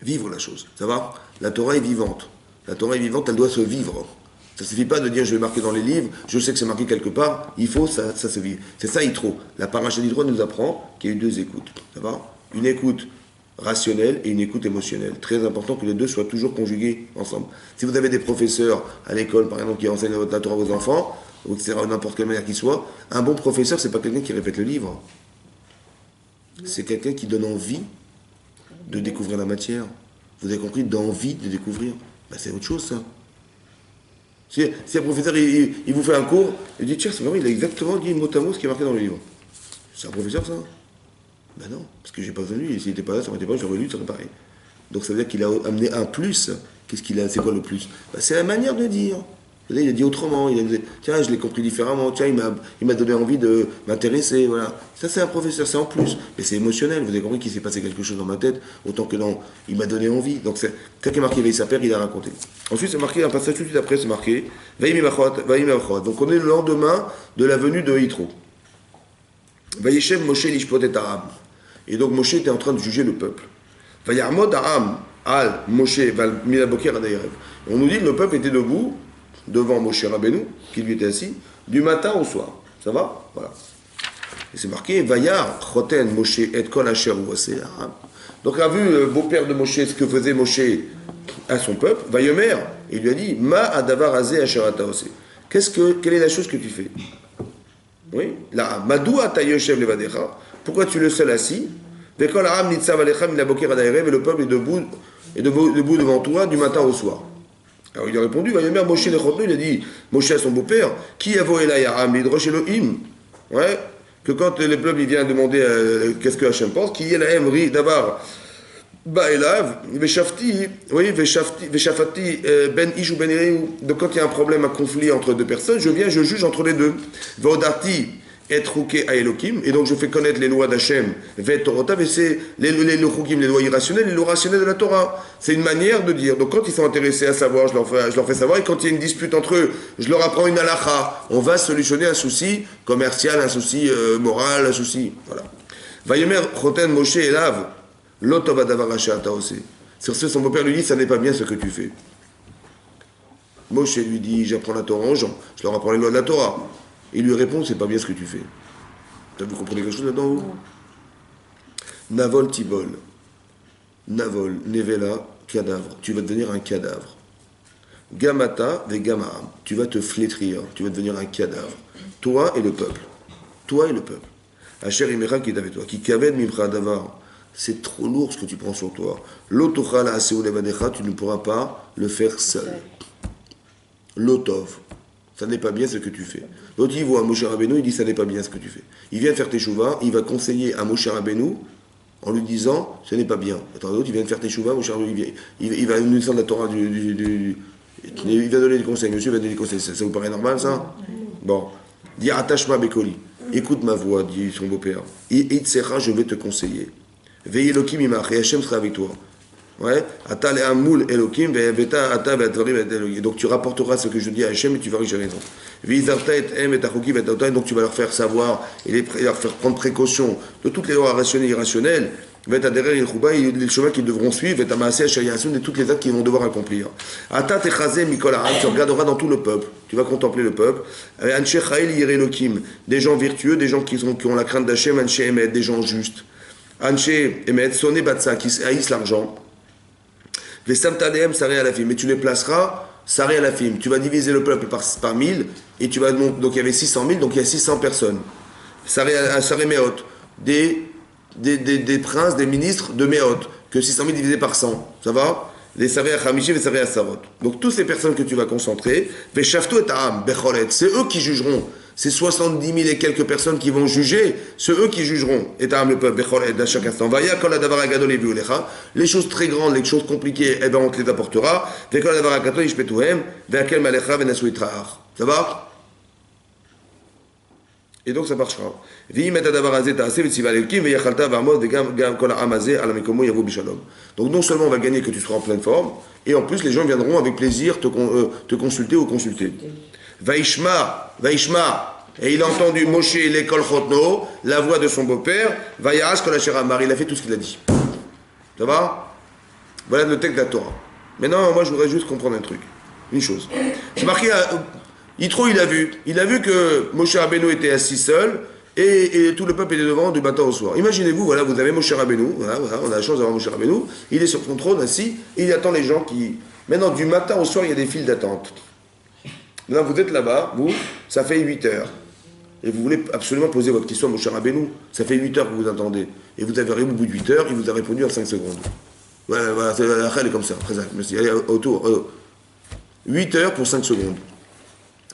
Vivre la chose. Ça va? La Torah est vivante. La Torah est vivante, elle doit se vivre. Ça ne suffit pas de dire je vais marquer dans les livres, je sais que c'est marqué quelque part, il faut ça se vive. C'est ça Yitro. La paracha d'Yitro nous apprend qu'il y a eu deux écoutes. Ça va? Une écoute rationnelle et une écoute émotionnelle. Très important que les deux soient toujours conjugués ensemble. Si vous avez des professeurs à l'école, par exemple, qui enseignent la Torah à vos enfants, ou etc., n'importe quelle manière qu'il soit, un bon professeur, c'est pas quelqu'un qui répète le livre. C'est quelqu'un qui donne envie de découvrir la matière. Vous avez compris? D'envie de découvrir. Ben, c'est autre chose, ça. Si un professeur, il vous fait un cours, il dit, tiens, c'est vraiment, il a exactement dit mot à mot ce qui est marqué dans le livre. C'est un professeur, ça? Ben non, parce que j'ai pas besoin de lui. S'il n'était pas là, ça m'était pas, j'aurais lu, ça serait pareil. Donc ça veut dire qu'il a amené un plus. Qu'est-ce qu'il a? C'est quoi le plus? Ben, c'est la manière de dire. Il a dit autrement, il a dit, tiens, je l'ai compris différemment, tiens, il m'a donné envie de m'intéresser, voilà. Ça, c'est un professeur, c'est en plus. Mais c'est émotionnel, vous avez compris qu'il s'est passé quelque chose dans ma tête, autant que non, il m'a donné envie. Donc, c'est ça qui est marqué, Vaïssa Père, il a raconté. Ensuite, c'est marqué, un passage tout de suite après, c'est marqué, Vaïmi Machot. Donc, on est le lendemain de la venue de Yitro. Vaïshem Moshe Lishpot et Aram. Et donc, Moshe était en train de juger le peuple. Vaïarmod Aram, Al, Moshe, Val, Milaboker, Adayerev. On nous dit que le peuple était debout devant Moshe Rabbeinu, qui lui était assis, du matin au soir. Ça va? Voilà. Et c'est marqué, Vayar, Choten, Moshe, et Kol Asher Uaseh. Donc, a vu le beau-père de Moshe, ce que faisait Moshe à son peuple, Vayomer, il lui a dit, Ma Adavar Azeh Asher Ata Ose. Quelle est la chose que tu fais? Oui? Là, Madou Ata Yoshev Levadecha. Pourquoi tu es le seul assis? Vekol Aram Nitzav Alecha Milaboker Adayerev, et le peuple est debout devant toi du matin au soir. Alors il a répondu, Vayomer Moshe Lechotno, il a dit, Moshe à son beau-père, qui avo Elay Aram Midrosh Elohim? Ouais, que quand le peuple il vient demander qu'est-ce que Hachem pense, qui est la Emri d'Avar Baelav, Veshafti, oui, Veshafati Ben Ish ou Ben Eriu. Donc quand il y a un problème, un conflit entre deux personnes, je viens, je juge entre les deux. Vaodati et Trouké à Elohim, et donc je fais connaître les lois d'Hachem, Vet Torotav, et c'est les lois irrationnelles, les lois rationnelles de la Torah. C'est une manière de dire. Donc quand ils sont intéressés à savoir, je leur fais savoir, et quand il y a une dispute entre eux, je leur apprends une halakha. On va solutionner un souci commercial, un souci moral, un souci. Voilà. Vayomer Choten Moshe Elav, Lotov Adavar Asher Ata Ose. Sur ce, son beau-père lui dit, ça n'est pas bien ce que tu fais. Moshe lui dit, j'apprends la Torah aux gens, je leur apprends les lois de la Torah. Il lui répond, c'est pas bien ce que tu fais. Vous comprenez quelque chose là-dedans, vous? Navol Tibol. Navol, Nevela, cadavre. Tu vas devenir un cadavre. Gamata, ve Gamaram. Tu vas te flétrir. Tu vas devenir un cadavre. Toi et le peuple. Toi et le peuple. Asher Imera qui est avec toi. Qui kaved mibra davar. C'est trop lourd ce que tu prends sur toi. L'otochal aseu levadecha, tu ne pourras pas le faire seul. L'otov. Ça n'est pas bien ce que tu fais. L'autre, il voit Moshe Rabbeinu, il dit ça n'est pas bien ce que tu fais. Il vient faire teshuva, il va conseiller à Moshe Rabbeinu en lui disant ce n'est pas bien. Attends, l'autre, il vient de faire teshuva, Moshe Rabbeinu, il va nous descendre la Torah il va donner des conseils. Monsieur va donner des conseils. Ça vous paraît normal, ça? Bon. Dis attachma bekoli. Écoute ma voix, dit son beau-père. Itsecha, je vais te conseiller. Veille Elohim imach, et Hachem sera avec toi. Ouais, donc tu rapporteras ce que je dis à Hachem et tu verras que j'ai raison. Donc tu vas leur faire savoir et leur faire prendre précaution de toutes les lois rationnelles et irrationnelles. va adhérer il chouba, les chemins qu'ils devront suivre, et amasser Shayasun et toutes les actes qu'ils vont devoir accomplir. Ata techazé Mikola, tu regarderas dans tout le peuple, tu vas contempler le peuple. Anshe Chael Yerelokim, des gens vertueux, des gens qui ont la crainte d'Hachem, Anshe Emet, des gens justes. Anshe Emet, Soné Batsa, qui haïssent l'argent. Vestam Tadem, Saré à la film, mais tu les placeras, Saré à la film. Tu vas diviser le peuple par 1000, et tu vas donc il y avait 600 000, donc il y a 600 personnes. Saré Meot, des princes, des ministres de Meot, que 600 000 divisé par 100, ça va? Les Saré à Hamishi, les Saré à Sarot. Donc toutes ces personnes que tu vas concentrer, Veshaftu et Ta'am, Becholet, c'est eux qui jugeront. C'est 70 000 et quelques personnes qui vont juger, c'est eux qui jugeront. Et Ta'am le peuple, Becholet, à chaque instant. Vaya, quand la Davara Gadol et Viulecha, les choses très grandes, les choses compliquées, eh ben on te les apportera. Vekol la Davara Gadol, Ishpetuhem, Veakel Malecha, Venasuitrahar. Ça va? Et donc ça marchera. Donc non seulement on va gagner que tu seras en pleine forme, et en plus les gens viendront avec plaisir te consulter ou consulter. Vaishma, et il a entendu Moshe l'école Chotno, la voix de son beau-père, Vayash Kolachera, il a fait tout ce qu'il a dit. Ça va? Voilà le texte de la Torah. Maintenant, moi je voudrais juste comprendre un truc, une chose. C'est marqué Yitro, il a vu que Moshe Rabbeinu était assis seul et tout le peuple était devant du matin au soir. Imaginez-vous, voilà, vous avez Moshe Rabbeinu, voilà, on a la chance d'avoir Moshe Rabbeinu, il est sur son trône assis et il attend les gens qui... Maintenant, du matin au soir, il y a des files d'attente. Maintenant, vous êtes là-bas, vous, ça fait 8 heures. Et vous voulez absolument poser votre question à Moshe Rabbeinu. Ça fait 8 heures que vous attendez. Et vous avez répondu au bout de 8 heures, il vous a répondu en 5 secondes. Ouais, voilà, la règle est comme ça, très exact. Merci. Allez, autour. 8 heures pour 5 secondes.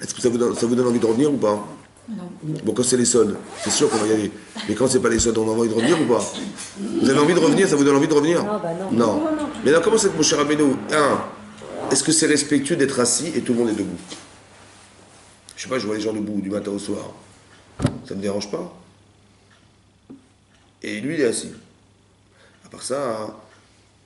Est-ce que ça vous donne envie de revenir ou pas? Non. Bon, quand c'est les soldes, c'est sûr qu'on va y aller. Mais quand c'est pas les soldes, on a envie de revenir ou pas? Vous avez envie de revenir? Ça vous donne envie de revenir? Non, bah non. Non. Mais là, comment c'est que Moshe Rabbeinu, est-ce que c'est respectueux d'être assis et tout le monde est debout? Je sais pas, je vois les gens debout du matin au soir. Ça me dérange pas. Et lui, il est assis. À part ça,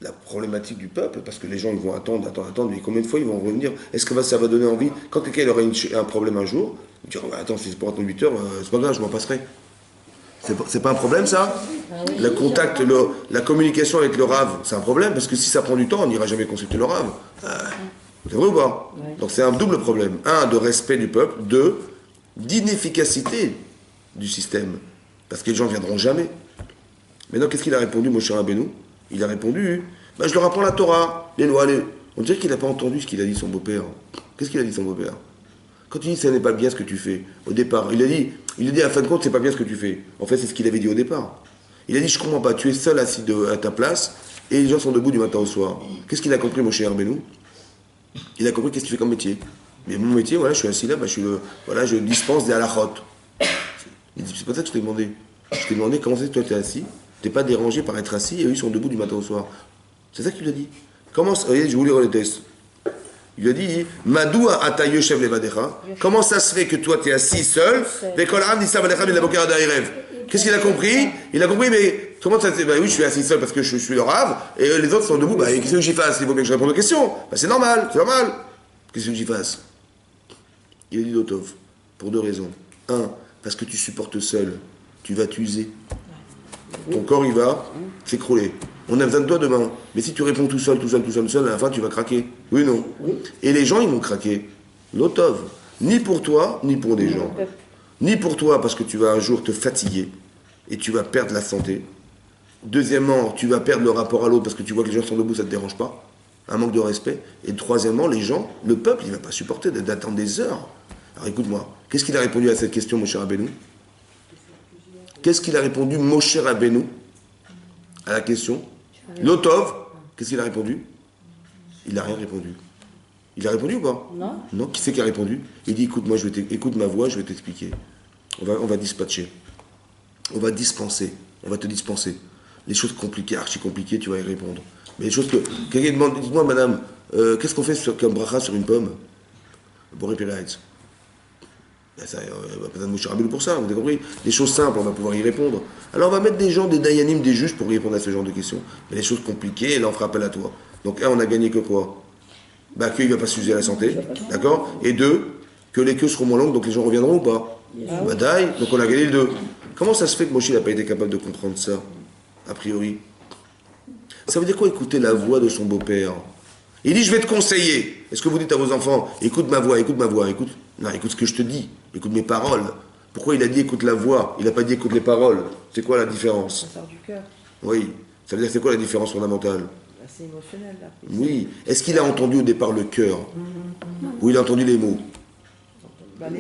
la problématique du peuple, parce que les gens ils vont attendre, mais combien de fois ils vont revenir? Est-ce que ça va donner envie? Quand quelqu'un aura un problème un jour, il dira attends, si c'est pour attendre 8 heures, c'est pas grave, je m'en passerai. C'est pas un problème ça? Le contact, la communication avec le Rav, c'est un problème, parce que si ça prend du temps, on n'ira jamais consulter le Rav. C'est vrai ou pas? Donc c'est un double problème. Un, de respect du peuple. Deux, d'inefficacité du système. Parce que les gens ne viendront jamais. Maintenant, qu'est-ce qu'il a répondu, Moshe Rabbeinu? Il a répondu, je leur apprends la Torah, les lois, On dirait qu'il n'a pas entendu ce qu'il a dit son beau-père. Qu'est-ce qu'il a dit son beau-père? Quand tu dis ce n'est pas bien ce que tu fais, au départ, il a dit à la fin de compte, c'est pas bien ce que tu fais. En fait, c'est ce qu'il avait dit au départ. Il a dit, je comprends pas, tu es seul assis à ta place, et les gens sont debout du matin au soir. Qu'est-ce qu'il a compris, Moshe Rabbeinu? Il a compris qu'est-ce que tu fais comme métier. Mais mon métier, voilà, je suis assis là, je dispense des halachot. Il dit, c'est pas ça que je t'ai demandé. Je t'ai demandé comment c'est que toi tu es assis. T'es pas dérangé par être assis et eux ils sont debout du matin au soir. C'est ça qu'il lui a dit. Voyez, je vous lire les tests. Il lui a dit, Madoua ataye shev levadecha. Comment ça se fait que toi tu es assis seul? Qu'est-ce qu'il a compris? Il a compris, mais comment ça se fait? Oui, je suis assis seul parce que je suis le Rav, et les autres sont debout. Qu'est-ce que j'y fasse? Il faut bien que je réponde aux questions. C'est normal, c'est normal. Qu'est-ce que j'y fasse? Il a dit Dotov, pour 2 raisons. 1, parce que tu supportes seul, tu vas t'user. Ton corps, il va s'écrouler. On a besoin de toi demain. Mais si tu réponds tout seul, à la fin, tu vas craquer. Oui, non. Et les gens, ils vont craquer. Lotov. Ni pour toi, ni pour les gens. Ni pour toi, parce que tu vas un jour te fatiguer et tu vas perdre la santé. Deuxièmement, tu vas perdre le rapport à l'autre parce que tu vois que les gens sont debout, ça ne te dérange pas. Un manque de respect. Et troisièmement, les gens, le peuple, il ne va pas supporter d'attendre des heures. Alors écoute-moi, qu'est-ce qu'il a répondu à cette question, Moshe Rabbeinu? Qu'est-ce qu'il a répondu, Moshe Rabbeinu, à la question? Lotov, qu'est-ce qu'il a répondu? Il n'a rien répondu. Il a répondu ou pas? Non. Non, qui c'est qui a répondu? Il dit, écoute, écoute ma voix, je vais t'expliquer. On va dispatcher. On va dispenser. On va te dispenser. Les choses compliquées, archi compliquées, tu vas y répondre. Mais les choses que... Quelqu'un demande, dites-moi madame, qu'est-ce qu'on fait comme bracha sur une pomme? Boré Pirates. On va pas besoin de Moshe Rabbeinu pour ça, vous avez compris? Les choses simples, on va pouvoir y répondre. Alors on va mettre des gens, des dayanim, des juges pour y répondre à ce genre de questions. Mais les choses compliquées, là on fera appel à toi. Donc on a gagné que quoi? Qu'il ne va pas s'user à la santé, d'accord? Et 2, que les queues seront moins longues, donc les gens reviendront ou pas? Badaï, donc on a gagné les 2. Comment ça se fait que Moshe n'a pas été capable de comprendre ça, a priori? Ça veut dire quoi écouter la voix de son beau-père? Il dit, je vais te conseiller. Est-ce que vous dites à vos enfants, écoute ma voix, écoute ma voix, écoute... Non, écoute ce que je te dis, écoute mes paroles. Pourquoi il a dit écoute la voix? Il n'a pas dit écoute les paroles. C'est quoi la différence? Ça sort du cœur. Oui. Ça veut dire c'est quoi la différence fondamentale? C'est émotionnel, là. Oui. Est-ce qu'il a entendu au départ le cœur? Ou il a entendu les mots?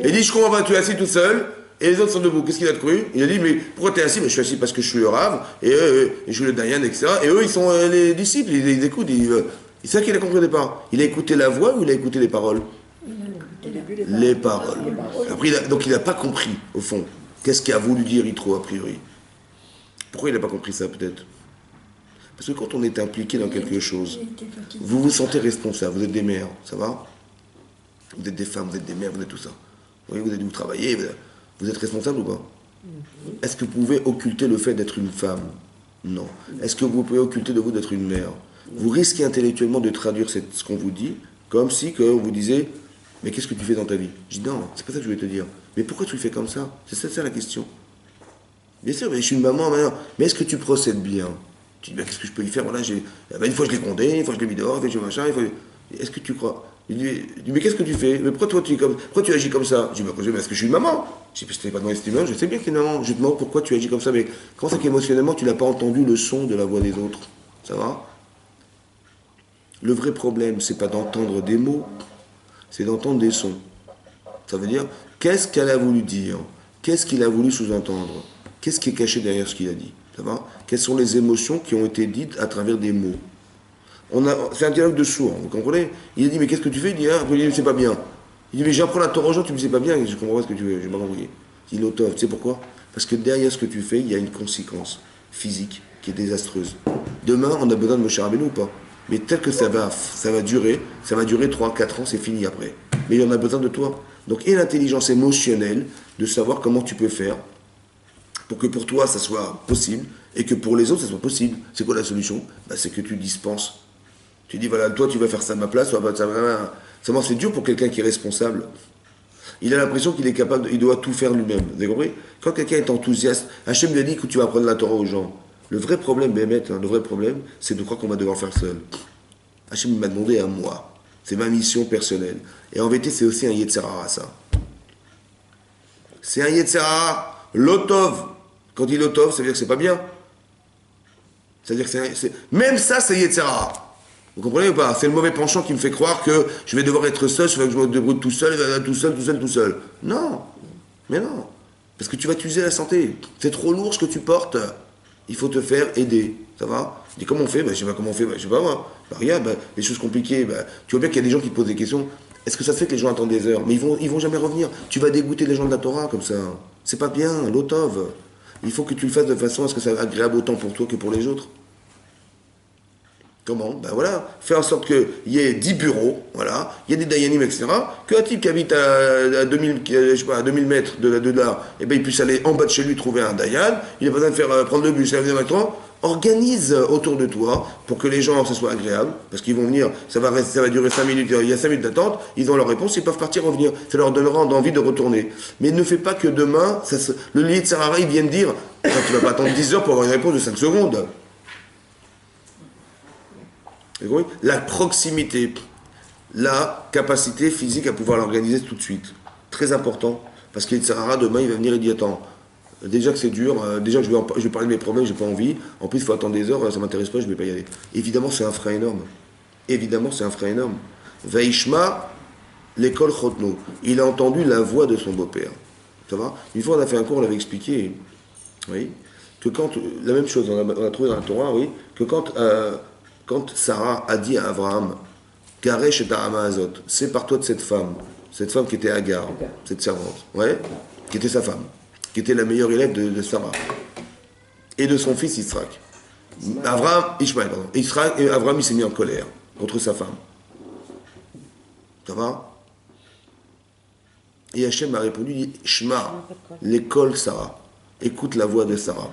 Il dit, je comprends pas, tu es assis tout seul, et les autres sont debout. Qu'est-ce qu'il a cru? Il a dit, mais pourquoi tu es assis? Mais je suis assis parce que je suis le Rav, et je suis le Dayan, etc. Et eux, ils sont les disciples, ils écoutent. C'est ça qu'il a compris au départ. Il a écouté la voix ou il a écouté les paroles? Les paroles. Après, donc il n'a pas compris, au fond. Qu'est-ce qu'a voulu dire Yitro, a priori? Pourquoi il n'a pas compris ça, peut-être? Parce que quand on est impliqué dans quelque chose, vous vous sentez responsable, vous êtes des mères, ça va? Vous êtes des femmes, vous êtes des mères, vous êtes tout ça. Oui, vous travaillez, vous êtes responsable ou pas? Est-ce que vous pouvez occulter le fait d'être une femme? Non. Est-ce que vous pouvez occulter de vous d'être une mère? Vous risquez intellectuellement de traduire ce qu'on vous dit comme si on vous disait mais qu'est-ce que tu fais dans ta vie? Je dis non, c'est pas ça que je voulais te dire. Mais pourquoi tu fais comme ça? C'est ça la question. Bien sûr, mais je suis une maman maintenant. Mais est-ce que tu procèdes bien? Tu dis qu'est-ce que je peux y faire? Voilà, une fois je l'ai condé, une fois je l'ai mis dehors, une fois je machin, est-ce que tu crois? Il dit mais qu'est-ce que tu fais? Mais pourquoi tu agis comme ça? Je dis mais est-ce que je suis une maman? Je dis je t'ai pas demandé si tu es je sais bien que tu es une maman. Je te demande pourquoi tu agis comme ça, mais comment ça qu'émotionnellement tu n'as pas entendu le son de la voix des autres? Ça va? Le vrai problème, c'est pas d'entendre des mots, c'est d'entendre des sons. Ça veut dire, qu'est-ce qu'elle a voulu dire? Qu'est-ce qu'il a voulu sous-entendre? Qu'est-ce qui est caché derrière ce qu'il a dit? Ça va? Quelles sont les émotions qui ont été dites à travers des mots? C'est un dialogue de sourds, vous comprenez? Il a dit, mais qu'est-ce que tu fais? Il dit, c'est pas bien. Il dit, mais j'apprends la Torah aux gens, tu me dis, c'est pas bien, je comprends pas ce que tu veux, j'ai pas compris. Il dit, l'otov, tu sais pourquoi? Parce que derrière ce que tu fais, il y a une conséquence physique qui est désastreuse. Demain, on a besoin de Moshe Rabbeinu ou pas? Mais tel que ça va durer 3, 4 ans, c'est fini après. Mais il y en a besoin de toi. Donc, et l'intelligence émotionnelle de savoir comment tu peux faire pour que pour toi, ça soit possible et que pour les autres, ça soit possible. C'est quoi la solution? C'est que tu dispenses. Tu dis, voilà, toi, tu vas faire ça à ma place. Ça, c'est dur pour quelqu'un qui est responsable. Il a l'impression qu'il est capable, il doit tout faire lui-même. Vous avez compris? Quand quelqu'un est enthousiaste, Hachem lui a dit que tu vas apprendre la Torah aux gens. Le vrai problème, le vrai problème, c'est de croire qu'on va devoir le faire seul. Hachem m'a demandé à moi. C'est ma mission personnelle. Et en vérité, c'est aussi un Yetzirah, ça. C'est un Yetzirah, l'otov. Quand il dit l'otov, ça veut dire que c'est pas bien. C'est-à-dire que même ça, c'est Yetzirah. Vous comprenez ou pas? C'est le mauvais penchant qui me fait croire que je vais devoir être seul, je vais que je me débrouille tout seul. Non. Mais non. Parce que tu vas t'user la santé. C'est trop lourd ce que tu portes. Il faut te faire aider, ça va? Je dis comment on fait? Je sais pas comment on fait, je sais pas moi. Regarde, les choses compliquées, tu vois bien qu'il y a des gens qui te posent des questions. Est-ce que ça se fait que les gens attendent des heures? Mais ils vont jamais revenir. Tu vas dégoûter les gens de la Torah comme ça. C'est pas bien, l'otov. Il faut que tu le fasses de façon à ce que ça soit agréable autant pour toi que pour les autres. Comment? Voilà, fais en sorte qu'il y ait 10 bureaux, voilà, il y a des dayanim, etc., qu'un type qui habite à 2000 mètres de là, et il puisse aller en bas de chez lui trouver un dayan, il n'a pas besoin de faire prendre le bus et venir avec toi. Organise autour de toi pour que les gens, ce soit agréable, parce qu'ils vont venir, ça va durer 5 minutes, il y a 5 minutes d'attente, ils ont leur réponse, ils peuvent partir, revenir, ça leur donnera envie de retourner. Mais ne fais pas que demain, le lit de Sarara, il vienne dire, tu ne vas pas attendre 10 heures pour avoir une réponse de 5 secondes. La proximité, la capacité physique à pouvoir l'organiser tout de suite. Très important, parce qu'il Sarara, demain, il va venir et dire, attends, déjà que c'est dur, déjà que je vais parler de mes problèmes, j'ai pas envie, en plus il faut attendre des heures, ça m'intéresse pas, je vais pas y aller. Évidemment, c'est un frein énorme. Vaishma, l'école Chotno. Il a entendu la voix de son beau-père. Ça va? Une fois, on a fait un cours, on l'avait expliqué, oui, que quand, la même chose, on a trouvé dans la Torah, oui, que quand Sarah a dit à Abraham, Garesh et Ta'ama Azot, sépare-toi de cette femme qui était Agar, cette servante, ouais, qui était sa femme, qui était la meilleure élève de Sarah, et de son fils Israël. Ishmaël, pardon. Et Abraham, il s'est mis en colère contre sa femme. Ça va? Et Hachem a répondu, il dit, Shma, l'école Sarah, écoute la voix de Sarah.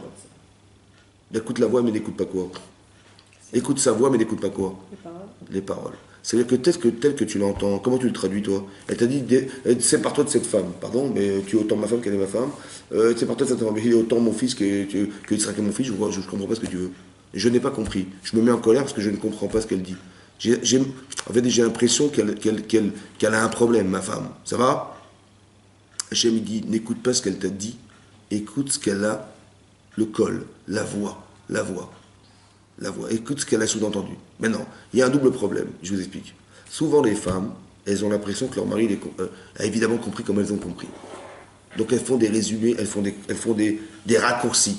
Écoute la voix, mais n'écoute pas quoi? Écoute sa voix, mais n'écoute pas quoi? Les paroles. C'est-à-dire que tel que tu l'entends, comment tu le traduis, toi? Elle t'a dit, sépare-toi de cette femme. Pardon, mais tu es autant ma femme qu'elle est ma femme. Sépare-toi de cette femme. Mais il est autant mon fils que Israël est mon fils. Je ne comprends pas ce que tu veux. Je n'ai pas compris. Je me mets en colère parce que je ne comprends pas ce qu'elle dit. En fait, j'ai l'impression qu'elle a un problème, ma femme. Ça va? Hachem, il dit, n'écoute pas ce qu'elle t'a dit, écoute ce qu'elle a, le col, la voix. Écoute ce qu'elle a sous-entendu. Maintenant, il y a un double problème, je vous explique. Souvent, les femmes, elles ont l'impression que leur mari a évidemment compris comme elles ont compris. Donc, elles font des résumés, elles font des raccourcis.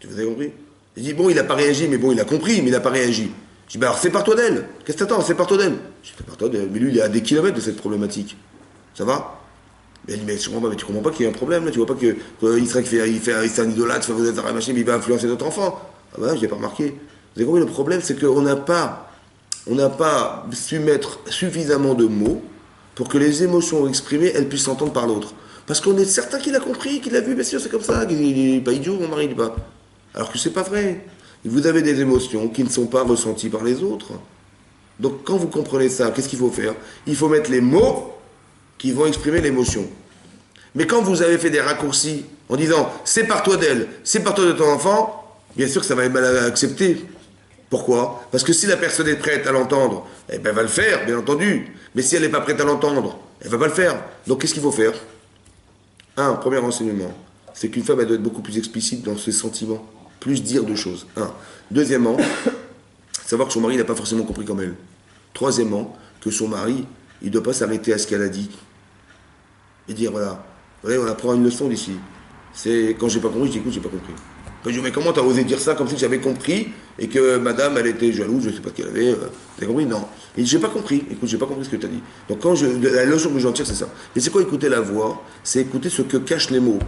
Tu vous avez compris? Je dis, bon, il n'a pas réagi, mais bon, il a compris, mais il n'a pas réagi. Je dis, bah alors, sépare-toi d'elle. Qu'est-ce que t'attends? Sépare-toi d'elle. Je dis, sépare-toi d'elle. Mais lui, il est à des kilomètres de cette problématique. Ça va? Mais elle dit, mais tu comprends pas qu'il y a un problème, là, tu vois pas que Israël c'est un idolâtre, vous êtes un machin, mais il va influencer notre enfant. Ah ben, je l'ai pas remarqué. Vous avez compris, le problème, c'est qu'on n'a pas su mettre suffisamment de mots pour que les émotions exprimées, elles puissent s'entendre par l'autre. Parce qu'on est certain qu'il a compris, qu'il a vu, bien sûr, c'est comme ça, qu'il n'est pas idiot, mon mari, il n'est pas. Alors que c'est pas vrai. Vous avez des émotions qui ne sont pas ressenties par les autres. Donc, quand vous comprenez ça, qu'est-ce qu'il faut faire? Il faut mettre les mots qui vont exprimer l'émotion. Mais quand vous avez fait des raccourcis en disant « sépare-toi d'elle, sépare-toi de ton enfant », bien sûr que ça va être mal accepté. Pourquoi? Parce que si la personne est prête à l'entendre, eh ben, elle va le faire, bien entendu. Mais si elle n'est pas prête à l'entendre, elle ne va pas le faire. Donc qu'est-ce qu'il faut faire? Premier renseignement, c'est qu'une femme, elle doit être beaucoup plus explicite dans ses sentiments, plus dire de choses. Deuxièmement, savoir que son mari n'a pas forcément compris comme elle. Troisièmement, que son mari, il ne doit pas s'arrêter à ce qu'elle a dit. Et dire, voilà, vous voyez, on apprend une leçon d'ici. C'est quand j'ai pas compris, je dis, écoute, j'ai pas compris. Je dis, mais comment t'as osé dire ça comme si j'avais compris et que madame, elle était jalouse, je sais pas ce qu'elle avait. T'as compris? Non. Il dit, j'ai pas compris. Écoute, j'ai pas compris ce que tu as dit. Donc, la leçon que j'en tire, c'est ça. Et c'est quoi écouter la voix? C'est écouter ce que cachent les mots.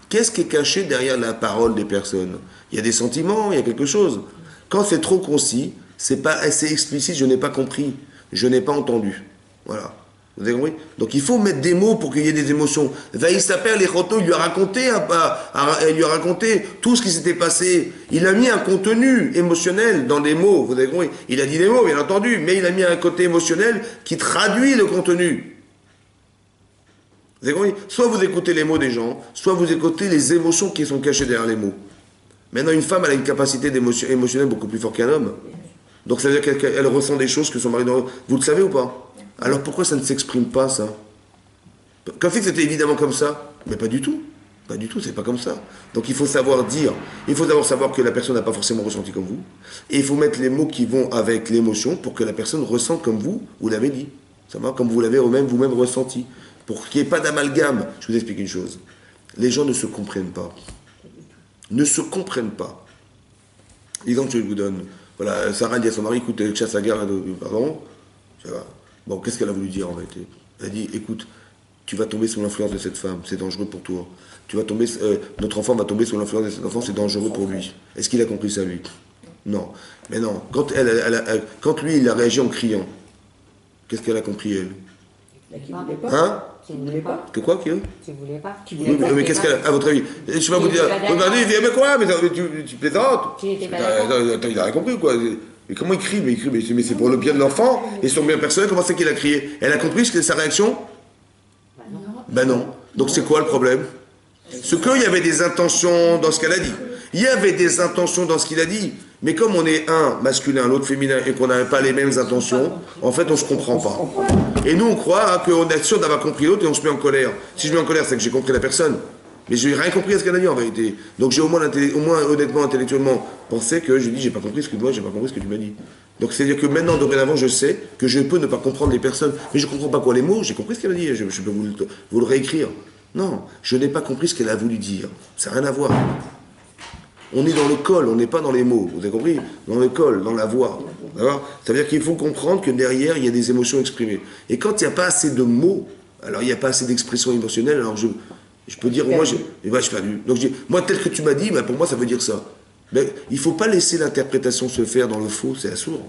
Qu'est-ce qui est caché derrière la parole des personnes? Il y a des sentiments, il y a quelque chose. Quand c'est trop concis, c'est pas assez explicite, je n'ai pas compris. Je n'ai pas entendu. Voilà. Vous avez compris? Donc il faut mettre des mots pour qu'il y ait des émotions. Il s'appelle les Choto, il lui a raconté tout ce qui s'était passé. Il a mis un contenu émotionnel dans des mots. Vous avez compris? Il a dit des mots, bien entendu, mais il a mis un côté émotionnel qui traduit le contenu. Vous avez compris? Soit vous écoutez les mots des gens, soit vous écoutez les émotions qui sont cachées derrière les mots. Maintenant, une femme, elle a une capacité émotionnelle beaucoup plus forte qu'un homme. Donc ça veut dire qu'elle ressent des choses que son mari... Vous le savez ou pas? Alors pourquoi ça ne s'exprime pas, ça? Quand fait que c'était évidemment comme ça? Mais pas du tout. Pas du tout, c'est pas comme ça. Donc il faut savoir dire, il faut d'abord savoir que la personne n'a pas forcément ressenti comme vous. Et il faut mettre les mots qui vont avec l'émotion pour que la personne ressente comme vous l'avez dit. Ça va? Comme vous l'avez vous-même ressenti. Pour qu'il n'y ait pas d'amalgame. Je vous explique une chose. Les gens ne se comprennent pas. Ne se comprennent pas. Exemple que je vous donne. Voilà, Sarah dit à son mari, écoute, chasse à guerre, pardon, ça va. Bon, qu'est-ce qu'elle a voulu dire en réalité? Elle a dit, écoute, tu vas tomber sous l'influence de cette femme, c'est dangereux pour toi. Notre enfant va tomber sous l'influence de cet enfant, c'est dangereux pour lui. Est-ce qu'il a compris ça, lui? Non. Mais non, quand lui, il a réagi en criant, qu'est-ce qu'elle a compris, elle? Qui ne voulait pas. Qui ne voulait pas. Que quoi, qui eux? Qui ne voulait pas. Mais qu'est-ce qu'elle a, à votre avis? Je vais vous dire, regardez, il dit, mais quoi? Mais tu plaisantes? Attends, il a rien compris ou quoi? Mais comment il crie? Mais c'est pour le bien de l'enfant et son bien personnel, comment c'est qu'il a crié? Elle a compris sa réaction? Ben non. Donc c'est quoi le problème? Ce qu'il y avait des intentions dans ce qu'elle a dit. Il y avait des intentions dans ce qu'il a dit. Mais comme on est un masculin, l'autre féminin, et qu'on n'avait pas les mêmes intentions, en fait, on ne se comprend pas. Et nous, on croit qu'on est sûr d'avoir compris l'autre et on se met en colère. Si je me mets en colère, c'est que j'ai compris la personne. Mais je n'ai rien compris à ce qu'elle a dit, en vérité. Donc j'ai au moins honnêtement, intellectuellement, pensé que je dis, j'ai pas compris ce que tu m'as dit. Donc c'est-à-dire que maintenant, dorénavant, je sais que je peux ne pas comprendre les personnes. Mais je ne comprends pas quoi les mots, j'ai compris ce qu'elle a dit, je peux vous le réécrire. Non, je n'ai pas compris ce qu'elle a voulu dire. Ça n'a rien à voir. On est dans le col, on n'est pas dans les mots, vous avez compris? Dans le col, dans la voix. D'accord? Ça veut dire qu'il faut comprendre que derrière, il y a des émotions exprimées. Et quand il n'y a pas assez de mots, alors il n'y a pas assez d'expression émotionnelle, alors je peux dire, moi, je suis perdu. Donc je dis, moi, tel que tu m'as dit, pour moi, ça veut dire ça. Mais il ne faut pas laisser l'interprétation se faire dans le faux, c'est assourd.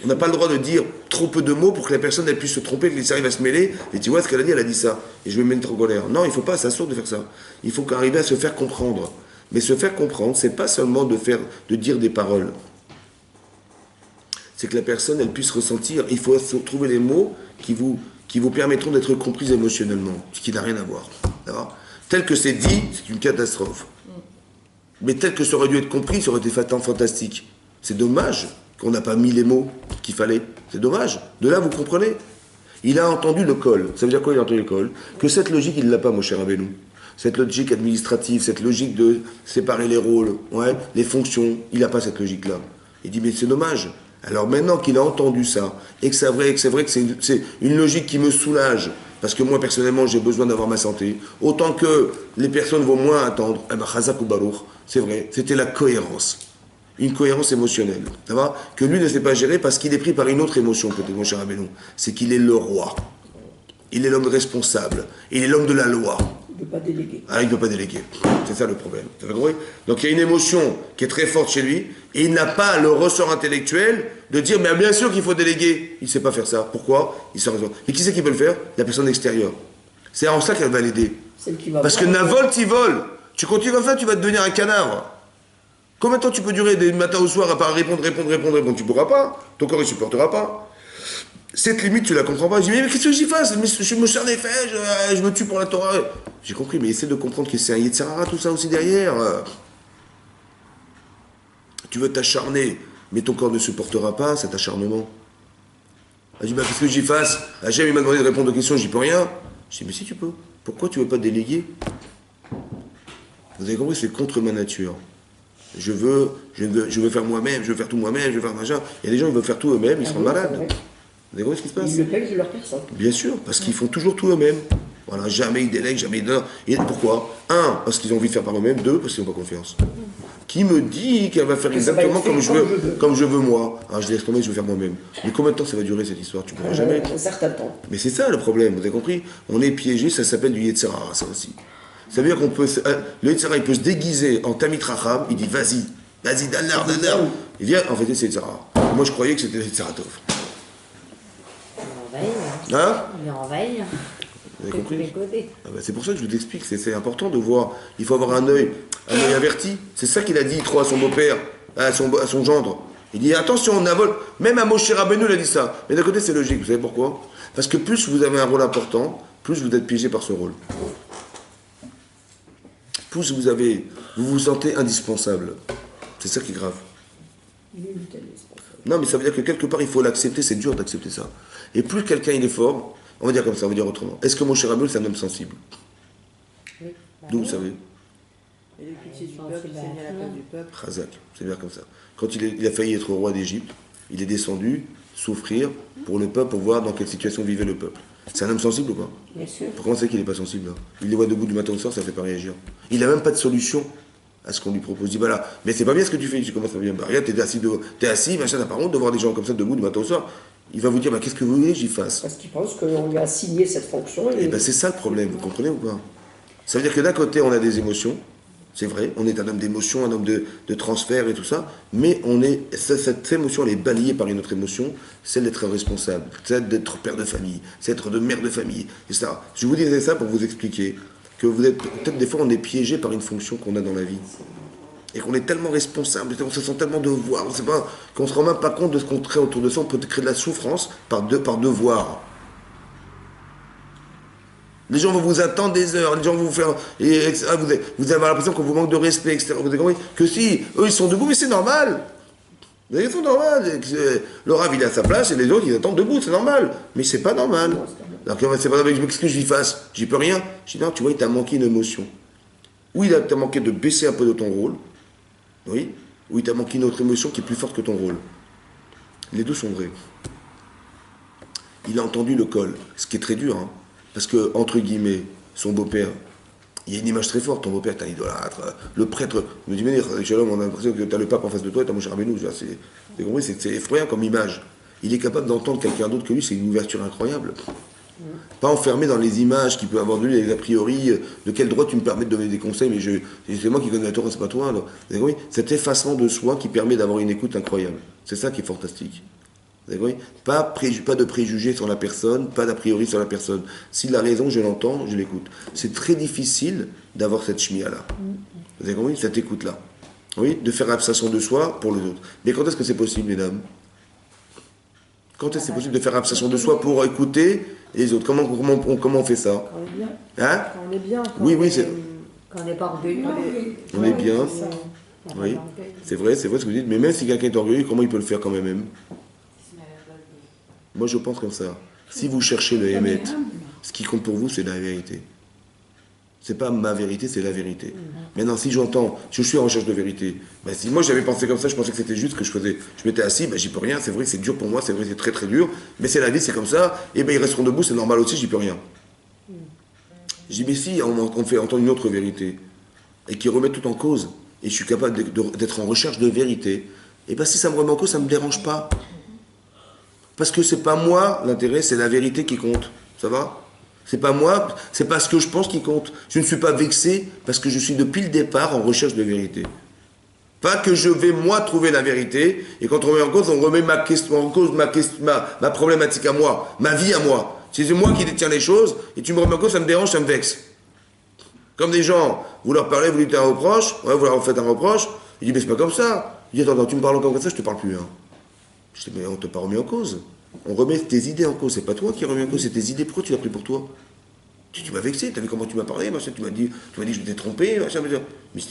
On n'a pas le droit de dire trop peu de mots pour que la personne elle puisse se tromper, que arrive à se mêler, et tu vois ce qu'elle a dit, elle a dit ça, et je vais me mettre en colère. Non, il ne faut pas, c'est assourd de faire ça. Il faut arriver à se faire comprendre. Mais se faire comprendre, c'est pas seulement de dire des paroles. C'est que la personne, elle puisse ressentir. Il faut trouver les mots qui vous permettront d'être compris émotionnellement, ce qui n'a rien à voir. Tel que c'est dit, c'est une catastrophe. Mais tel que ça aurait dû être compris, ça aurait été fantastique. C'est dommage qu'on n'a pas mis les mots qu'il fallait. C'est dommage. De là, vous comprenez? Il a entendu le col. Ça veut dire quoi, il a entendu le col? Que cette logique, il ne l'a pas, mon cher Rabbeinu. Cette logique administrative, cette logique de séparer les rôles, ouais, les fonctions, il n'a pas cette logique-là. Il dit, mais c'est dommage. Alors maintenant qu'il a entendu ça, et que c'est vrai que c'est une logique qui me soulage, parce que moi, personnellement, j'ai besoin d'avoir ma santé, autant que les personnes vont moins attendre, eh ben, Chazak ou Baruch, c'est vrai, c'était la cohérence. Une cohérence émotionnelle. Ça va? Que lui ne sait pas gérer parce qu'il est pris par une autre émotion, peut-être, mon cher Abelon. C'est qu'il est le roi. Il est l'homme responsable. Il est l'homme de la loi. Il ne peut pas déléguer. Ah, il ne peut pas déléguer. C'est ça le problème. Vous avez compris? Donc il y a une émotion qui est très forte chez lui, et il n'a pas le ressort intellectuel de dire, mais bien sûr qu'il faut déléguer. Il ne sait pas faire ça. Pourquoi? Il s'en raison. Mais qui c'est qui peut le faire? La personne extérieure. C'est en ça qu'elle va l'aider. Parce que Navol, t'y vole. Tu continues à faire, tu vas devenir un canard. Combien de temps tu peux durer du matin au soir à part répondre? Tu ne pourras pas. Ton corps ne supportera pas. Cette limite, tu la comprends pas. Je dis, mais qu'est-ce que j'y fasse? Je me serre les fesses, je me tue pour la Torah. J'ai compris, mais essaie de comprendre que c'est un Yetzirah, tout ça aussi derrière. Tu veux t'acharner, mais ton corps ne supportera pas cet acharnement. Je dis, qu'est-ce que j'y fasse? Hachem, il m'a demandé de répondre aux questions, j'y peux rien. Je dis, mais si tu peux. Pourquoi tu ne veux pas déléguer? Vous avez compris, c'est contre ma nature. Je veux faire moi-même, je veux faire tout moi-même, je veux faire machin. Il y a des gens qui veulent faire tout eux-mêmes, ils sont malades. Vous avez compris ce qui se passe? Ils le payent de leur personne. Bien sûr, parce qu'ils font toujours tout eux-mêmes. Voilà, jamais ils délèguent, jamais ils donnent. Et pourquoi? Un, parce qu'ils ont envie de faire par eux-mêmes. Deux, parce qu'ils n'ont pas confiance. Qui me dit qu'elle va faire exactement comme je veux moi? Alors je laisse tomber, je veux faire moi-même. Mais combien de temps ça va durer cette histoire? Tu ne pourras jamais. Un certain temps. Mais c'est ça le problème, vous avez compris? On est piégé, ça s'appelle du Yetzirah, ça aussi. Ça veut dire qu'on peut. Le Yetzirah, il peut se déguiser en Tamit Racham, il dit vas-y, Danar. Il vient, en fait, c'est Yetzirah. Moi je croyais que c'était Yetzirah Tov. On envahit. Hein? On envahit. Vous avez compris? Ah ben c'est pour ça que je vous explique, c'est important de voir. Il faut avoir un œil averti. C'est ça qu'il a dit trop à son beau-père, à son gendre. Il dit attention, on avole. Même à Moshe Rabbeinu, il a dit ça. Mais d'un côté, c'est logique. Vous savez pourquoi? Parce que plus vous avez un rôle important, plus vous êtes piégé par ce rôle. Plus vous vous sentez indispensable. C'est ça qui est grave. Non, mais ça veut dire que quelque part, il faut l'accepter. C'est dur d'accepter ça. Et plus quelqu'un il est fort, on va dire comme ça, on va dire autrement. Est-ce que Moshe Rabbeinu, c'est un homme sensible? Oui. D'où vous savez? Et le pitié du peuple, il s'est mis à la place du peuple. Chazak, c'est bien comme ça. Quand il a failli être roi d'Égypte, il est descendu souffrir pour le peuple, pour voir dans quelle situation vivait le peuple. C'est un homme sensible ou pas? Bien sûr. Pourquoi on sait qu'il n'est pas sensible là? Il les voit debout du matin au soir, ça ne fait pas réagir. Il n'a même pas de solution à ce qu'on lui propose. Il dit voilà, mais c'est pas bien ce que tu fais. Tu commences à dire bah regarde, t'es assis, machin, t'as pas honte de voir des gens comme ça debout du matin au soir. Il va vous dire bah qu'est-ce que vous voulez que j'y fasse? Parce qu'il pense qu'on lui a assigné cette fonction. Et ben c'est ça le problème, vous comprenez ou pas? Ça veut dire que d'un côté on a des émotions. C'est vrai, on est un homme d'émotion, un homme de transfert et tout ça, mais cette émotion, elle est balayée par une autre émotion, celle d'être responsable, celle d'être père de famille, celle d'être de mère de famille, etc. Je vous disais ça pour vous expliquer que vous êtes, peut-être des fois on est piégé par une fonction qu'on a dans la vie. Et qu'on est tellement responsable, on se sent tellement devoir, on sait pas, qu'on ne se rend même pas compte de ce qu'on crée autour de ça, on peut créer de la souffrance par devoir. Les gens vont vous attendre des heures, les gens vont vous faire. Vous avez l'impression qu'on vous manque de respect, etc. Vous avez compris que si, eux ils sont debout, mais c'est normal. Ils sont normal. Le Rav il est à sa place et les autres ils attendent debout, c'est normal. Mais c'est pas normal. Alors c'est pas normal, qu'est-ce que je lui fasse? J'y peux rien. Je dis non, tu vois, il t'a manqué une émotion. Ou il t'a manqué de baisser un peu de ton rôle, oui, ou il t'a manqué une autre émotion qui est plus forte que ton rôle. Les deux sont vrais. Il a entendu le col, ce qui est très dur, hein. Parce que, entre guillemets, son beau-père, il y a une image très forte, ton beau-père est un idolâtre, le prêtre, me dit, mais Shalom, on a l'impression que tu as le pape en face de toi et tu as Moshe Rabbeinu, c'est effrayant comme image. Il est capable d'entendre quelqu'un d'autre que lui, c'est une ouverture incroyable. Pas enfermé dans les images qu'il peut avoir de lui, les a priori, de quel droit tu me permets de donner des conseils, mais c'est moi qui donne la Torah, c'est pas toi. Cet effacement de soi qui permet d'avoir une écoute incroyable. C'est ça qui est fantastique. Pas de préjugés sur la personne, pas d'a priori sur la personne. S'il a raison, je l'entends, je l'écoute. C'est très difficile d'avoir cette shmia-là. Vous avez compris? Cette écoute-là. Oui, de faire abstraction de soi pour les autres. Mais quand est-ce que c'est possible, mesdames? Quand est-ce que c'est possible de faire abstraction de soi pour écouter les autres? Comment on fait ça? Quand on est bien. Hein? Quand on est bien. Oui, c'est... Quand on n'est pas orgueilleux, On est bien. c'est ça. Oui, c'est vrai ce que vous dites. Mais même si quelqu'un est orgueilleux, comment il peut le faire quand même? Moi, je pense comme ça. Si vous cherchez le Hémet, ce qui compte pour vous, c'est la vérité. C'est pas ma vérité, c'est la vérité. Maintenant, si j'entends, je suis en recherche de vérité, ben, si moi j'avais pensé comme ça, je pensais que c'était juste ce que je faisais. Je m'étais assis, ben, j'y peux rien, c'est vrai que c'est dur pour moi, c'est vrai que c'est très très dur, mais c'est la vie, c'est comme ça, et ben ils resteront debout, c'est normal aussi, j'y peux rien. Je dis, mais si on fait entendre une autre vérité, et qui remet tout en cause, et je suis capable d'être en recherche de vérité, et ben si ça me remet en cause, ça ne me dérange pas. Parce que c'est pas moi l'intérêt, c'est la vérité qui compte. Ça va? C'est pas moi, c'est pas ce que je pense qui compte. Je ne suis pas vexé parce que je suis depuis le départ en recherche de vérité. Pas que je vais moi trouver la vérité, et quand on remet en cause, on remet en cause ma problématique à moi, ma vie à moi. C'est moi qui détiens les choses, et tu me remets en cause, ça me dérange, ça me vexe. Comme des gens, vous leur parlez, vous lui dites un reproche, ouais, vous leur faites un reproche, il dit mais c'est pas comme ça. Il dit attends, tu me parles encore comme ça, je te parle plus. Hein. Je dis mais on ne t'a pas remis en cause. On remet tes idées en cause. C'est pas toi qui remet en cause, c'est tes idées. Pourquoi tu l'as pris pour toi? Tu m'as vexé, t'as vu comment tu m'as parlé, machin, tu m'as dit que je m'étais trompé, machin, machin.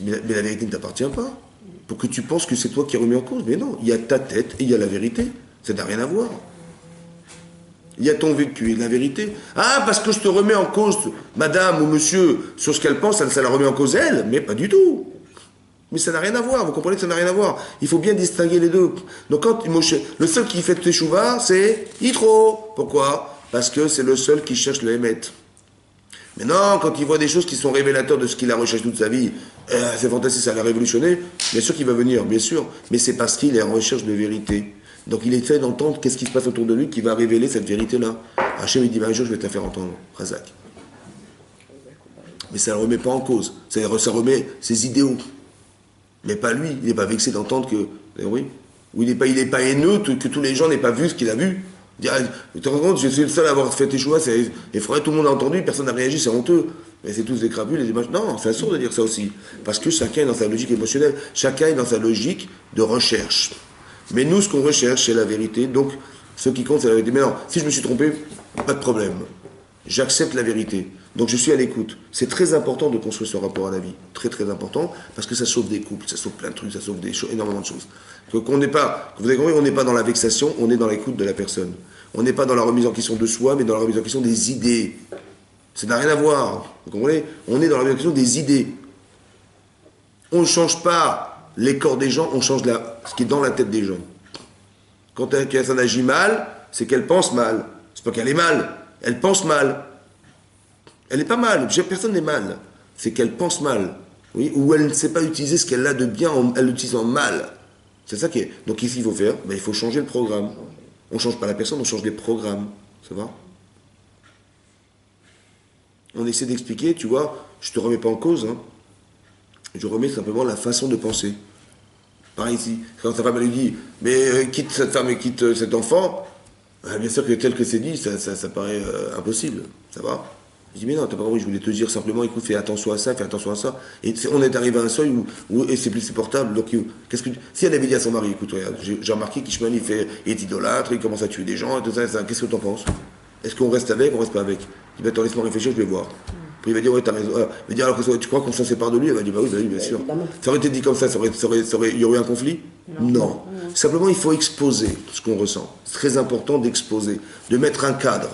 Mais la vérité ne t'appartient pas. Pour que tu penses que c'est toi qui remets en cause. Mais non, il y a ta tête et il y a la vérité. Ça n'a rien à voir. Il y a ton vécu et la vérité. Ah, parce que je te remets en cause, madame ou monsieur, sur ce qu'elle pense, ça la remet en cause elle, mais pas du tout. Mais ça n'a rien à voir, vous comprenez que ça n'a rien à voir. Il faut bien distinguer les deux. Donc quand le seul qui fait teshuva, c'est Yitro. Pourquoi? Parce que c'est le seul qui cherche le Hémet. Maintenant, quand il voit des choses qui sont révélateurs de ce qu'il a recherché toute sa vie, c'est fantastique, ça l'a révolutionné, bien sûr qu'il va venir, bien sûr. Mais c'est parce qu'il est en recherche de vérité. Donc il est fait d'entendre qu'est-ce qui se passe autour de lui qui va révéler cette vérité-là. Hachem il dit, un jour je vais te la faire entendre, Razak. Mais ça ne le remet pas en cause, ça remet ses idéaux. Mais pas lui, il n'est pas vexé d'entendre que, oui, ou il n'est pas haineux que tous les gens n'aient pas vu ce qu'il a vu. Tu te rends compte, je suis le seul à avoir fait tes choix, c'est effrayant, tout le monde a entendu, personne n'a réagi, c'est honteux. Mais c'est tous des crapules, des images. Non, c'est absurde de dire ça aussi. Parce que chacun est dans sa logique émotionnelle, chacun est dans sa logique de recherche. Mais nous, ce qu'on recherche, c'est la vérité. Donc, ce qui compte, c'est la vérité. Mais non, si je me suis trompé, pas de problème. J'accepte la vérité. Donc, je suis à l'écoute. C'est très important de construire ce rapport à la vie. Très, très important. Parce que ça sauve des couples, ça sauve plein de trucs, ça sauve énormément de choses. Donc, vous avez compris, on n'est pas dans la vexation, on est dans l'écoute de la personne. On n'est pas dans la remise en question de soi, mais dans la remise en question des idées. Ça n'a rien à voir. Vous comprenez? On est dans la remise en question des idées. On ne change pas les corps des gens, on change ce qui est dans la tête des gens. Quand une personne agit mal, c'est qu'elle pense mal. C'est pas qu'elle est mal, elle pense mal. Elle n'est pas mal, personne n'est mal. C'est qu'elle pense mal. Oui, ou elle ne sait pas utiliser ce qu'elle a de bien, elle l'utilise en mal. C'est ça qui est. Donc ici, il faut faire, il faut changer le programme. On ne change pas la personne, on change les programmes. Ça va? On essaie d'expliquer, tu vois, je ne te remets pas en cause, hein. Je remets simplement la façon de penser. Pareil ici, quand sa femme lui dit, mais quitte cette femme et quitte cet enfant, bien sûr que tel que c'est dit, ça paraît impossible. Ça va? Je dis, mais non, t'as pas compris, je voulais te dire simplement, écoute, fais attention à ça, fais attention à ça. Et on est arrivé à un seuil où et c'est plus supportable. Donc, si elle avait dit à son mari, écoute, regarde, j'ai remarqué qu'Ishmael, il est idolâtre, il commence à tuer des gens, et tout ça, qu'est-ce que t'en penses? Est-ce qu'on reste avec, on reste pas avec? Je dis, attends, laisse-moi réfléchir, je vais voir. Puis il va dire, ouais, t'as raison. Il va dire, alors que tu crois qu'on s'en sépare de lui? Elle va dire, bah oui, bien sûr. Ça aurait été dit comme ça, il y aurait eu un conflit? Non. Simplement, il faut exposer ce qu'on ressent. C'est très important d'exposer, de mettre un cadre.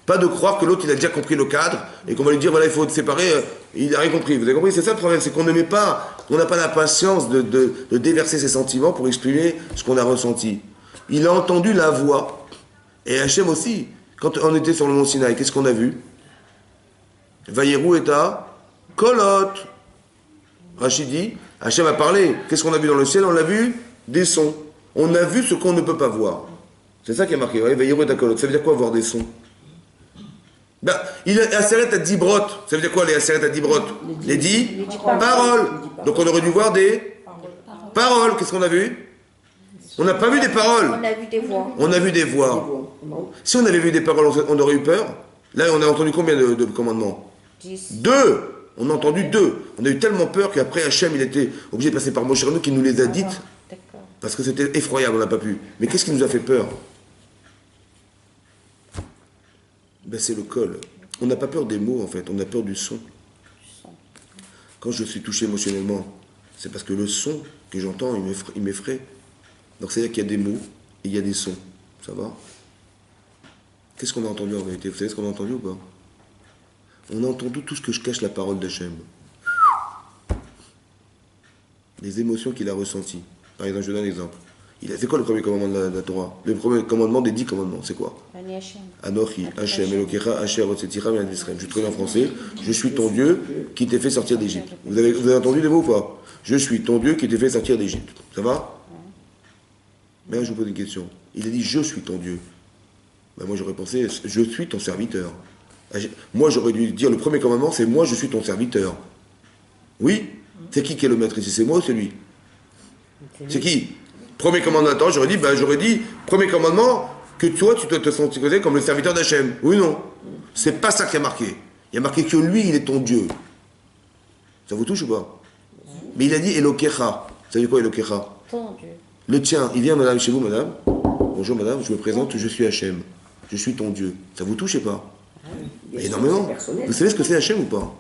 Pas de croire que l'autre, il a déjà compris le cadre, et qu'on va lui dire, voilà, il faut te séparer, il n'a rien compris. Vous avez compris? C'est ça le problème, c'est qu'on ne met pas, on n'a pas la patience de déverser ses sentiments pour exprimer ce qu'on a ressenti. Il a entendu la voix, et Hachem aussi. Quand on était sur le mont Sinaï, qu'est-ce qu'on a vu? Vayerou et à Kolot. Rachid dit, Hachem a parlé. Qu'est-ce qu'on a vu dans le ciel? On l'a vu des sons. On a vu ce qu'on ne peut pas voir. C'est ça qui est marqué. Vayerou et à Kolot. Ça veut dire quoi, voir des sons? Il a Aseret à 10 brottes. Ça veut dire quoi, les Aseret à 10 brottes? Les 10 paroles. Donc on aurait dû voir des paroles. Qu'est-ce qu'on a vu? On n'a pas vu des paroles. On a vu des voix. On a vu des voix. Si on avait vu des paroles, on aurait eu peur. Là, on a entendu combien de commandements? 10. 2. On a entendu 2. On a eu tellement peur qu'après Hachem, il était obligé de passer par Moshe Rabbeinu qui nous les a dites. Parce que c'était effroyable, on n'a pas pu. Mais qu'est-ce qui nous a fait peur? C'est le col. On n'a pas peur des mots, en fait. On a peur du son. Quand je suis touché émotionnellement, c'est parce que le son que j'entends, il m'effraie. Donc c'est-à-dire qu'il y a des mots et il y a des sons. Ça va? Qu'est-ce qu'on a entendu en vérité? Vous savez ce qu'on a entendu ou pas? On a entendu tout ce que je cache la parole d'Hachem. Les émotions qu'il a ressenties. Par exemple, je donne un exemple. C'est quoi le premier commandement de la Torah? Le premier commandement des 10 commandements, c'est quoi? Anochi, Hachem, Elokecha, Asher, Otsetira, Miad Israël. Je traduis en français. Je suis ton Dieu qui t'ai fait sortir d'Égypte. Vous avez entendu les mots ou pas? Je suis ton Dieu qui t'ai fait sortir d'Égypte. Ça va? Mais là, je vous pose une question. Il a dit je suis ton Dieu. Ben, moi, j'aurais pensé je suis ton serviteur. Moi, j'aurais dû dire le premier commandement, c'est moi, je suis ton serviteur. Oui? C'est qui est le maître ici? C'est moi ou c'est lui? C'est qui? Premier commandement, attends, j'aurais dit, premier commandement, que toi, tu dois te sentir comme le serviteur d'Hachem. Oui ou non? C'est pas ça qui a marqué. Il y a marqué que lui, il est ton Dieu. Ça vous touche ou pas? Mais il a dit Elokecha. Vous savez quoi, Elokecha? Ton Dieu. Le tien, il vient, madame, chez vous, madame. Bonjour, madame, je me présente, je suis Hachem. Je suis ton Dieu. Ça vous touche ou pas? Énormément. Vous savez ce que c'est Hachem ou pas?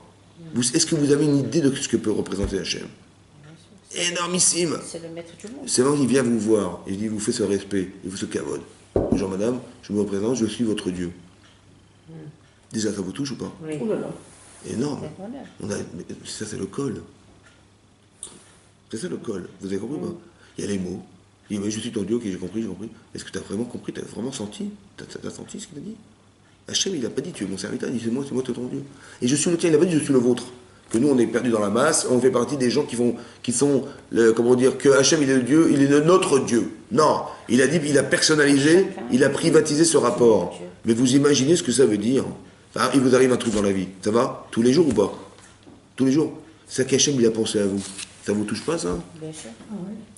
Est-ce que vous avez une idée de ce que peut représenter Hachem? Énormissime. C'est le maître du monde. C'est vrai qu'il vient vous voir, il dit, vous fait ce respect, il vous se cavode. Bonjour madame, je me représente, je suis votre Dieu. Déjà, ça vous touche ou pas? Oui. Énorme. Ça, c'est le col. C'est ça le col. Vous avez compris ou pas? Il y a les mots. Il dit, oui, je suis ton Dieu, ok, j'ai compris, j'ai compris. Est-ce que tu as vraiment compris? Tu as vraiment senti? Tu as senti ce qu'il a dit? Hachem, il n'a pas dit, tu es mon serviteur, il dit, c'est moi, ton Dieu. Et je suis le tien, il n'a pas dit, je suis le vôtre. Que nous, on est perdus dans la masse, on fait partie des gens qui sont, comment dire, que Hachem, il est le Dieu, il est notre Dieu. Non, il a dit, il a personnalisé, il a privatisé ce rapport. Mais vous imaginez ce que ça veut dire? Enfin, il vous arrive un truc dans la vie, ça va? Tous les jours ou pas? Tous les jours. C'est qu'Hachem, il a pensé à vous. Ça vous touche pas, ça? Bien sûr.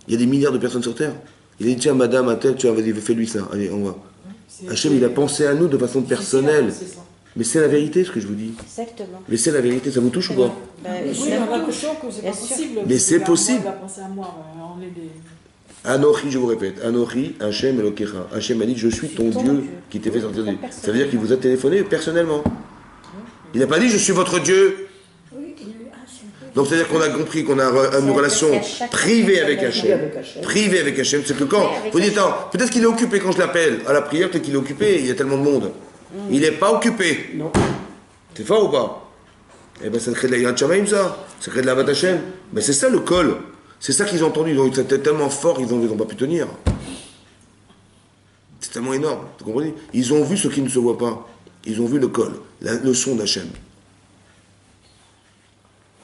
Il y a des milliards de personnes sur Terre. Il a dit, tiens, madame, un tel, tiens, vas-y, fais-lui ça. Allez, on va. Hachem, il a pensé à nous de façon personnelle. Mais c'est la vérité, ce que je vous dis. Exactement. Mais c'est la vérité, ça vous touche ou pas? Oui, on a l'impression que c'est pas possible. Mais c'est possible. Il a pensé à moi, on est des... Anochi, je vous répète, Anochi, Hachem Elokecha. Hachem a dit, je suis ton Dieu qui t'ai fait sortir de... Ça veut dire qu'il vous a téléphoné personnellement. Il n'a pas dit, je suis votre Dieu. Donc c'est-à-dire qu'on a compris qu'on a une relation privée avec Hachem. Privée avec Hachem, c'est que quand... Vous dites, attends, peut-être qu'il est occupé quand je l'appelle. À la prière, peut-être qu'il est occupé, il y a tellement de monde. Il n'est pas occupé. Non. C'est fort ou pas? Eh bien, ça crée de la Yirat Shamayim, ça. Ça crée de la Vat Hashem. Mais c'est ça le col. C'est ça qu'ils ont entendu. C'était tellement fort, ils n'ont pas pu tenir. C'est tellement énorme. Vous comprenez? Ils ont vu ce qui ne se voit pas. Ils ont vu le col, le son d'Hachem.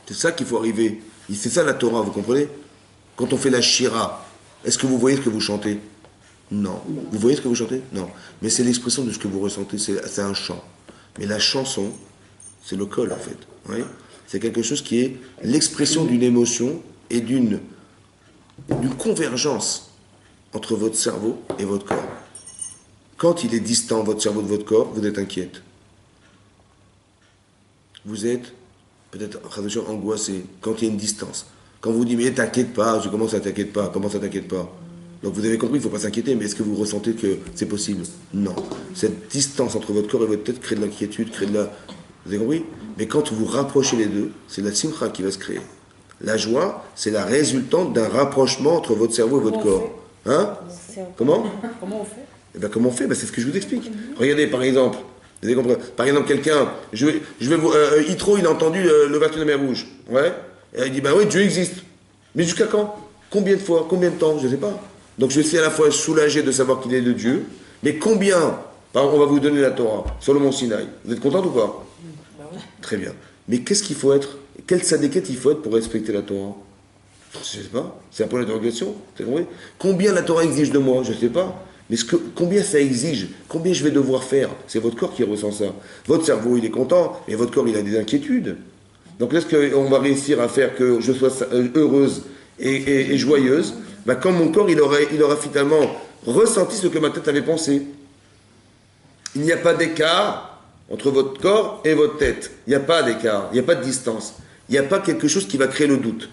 C'est ça qu'il faut arriver. C'est ça la Torah, vous comprenez? Quand on fait la Shira, est-ce que vous voyez ce que vous chantez? Non. Vous voyez ce que vous chantez? Non. Mais c'est l'expression de ce que vous ressentez, c'est un chant. Mais la chanson, c'est le col en fait. Oui, c'est quelque chose qui est l'expression d'une émotion et d'une convergence entre votre cerveau et votre corps. Quand il est distant, votre cerveau de votre corps, vous êtes inquiète. Vous êtes peut-être angoissé quand il y a une distance. Quand vous dites, mais t'inquiète pas, je commence à t'inquiète pas, comment ça t'inquiète pas? Donc vous avez compris, il ne faut pas s'inquiéter, mais est-ce que vous ressentez que c'est possible? Non. Cette distance entre votre corps et votre tête crée de l'inquiétude, crée de la... Vous avez compris? Mais quand vous rapprochez les deux, c'est la simcha qui va se créer. La joie, c'est la résultante d'un rapprochement entre votre cerveau et votre corps. Hein? Comment? Comment on fait? Eh bien, comment on fait? Ben, c'est ce que je vous explique. Regardez, par exemple, vous avez compris? Par exemple, quelqu'un, je vais vous... Yitro, il a entendu l'ouverture de la mer Rouge. Ouais? Et il dit, ben oui, Dieu existe. Mais jusqu'à quand? Combien de fois? Combien de temps? Je ne sais pas. Donc je suis à la fois soulagé de savoir qu'il est le Dieu, mais combien? Par exemple, on va vous donner la Torah, sur le mont Sinaï. Vous êtes content ou pas? Très bien. Mais qu'est-ce qu'il faut être? Quelle sadéquette il faut être pour respecter la Torah? Je ne sais pas. C'est un point d'interrogation. Combien la Torah exige de moi? Je ne sais pas. Mais combien ça exige? Combien je vais devoir faire? C'est votre corps qui ressent ça. Votre cerveau, il est content, mais votre corps, il a des inquiétudes. Donc est-ce qu'on va réussir à faire que je sois heureuse et joyeuse? Ben, quand mon corps, il aura finalement ressenti ce que ma tête avait pensé. Il n'y a pas d'écart entre votre corps et votre tête. Il n'y a pas d'écart, il n'y a pas de distance. Il n'y a pas quelque chose qui va créer le doute.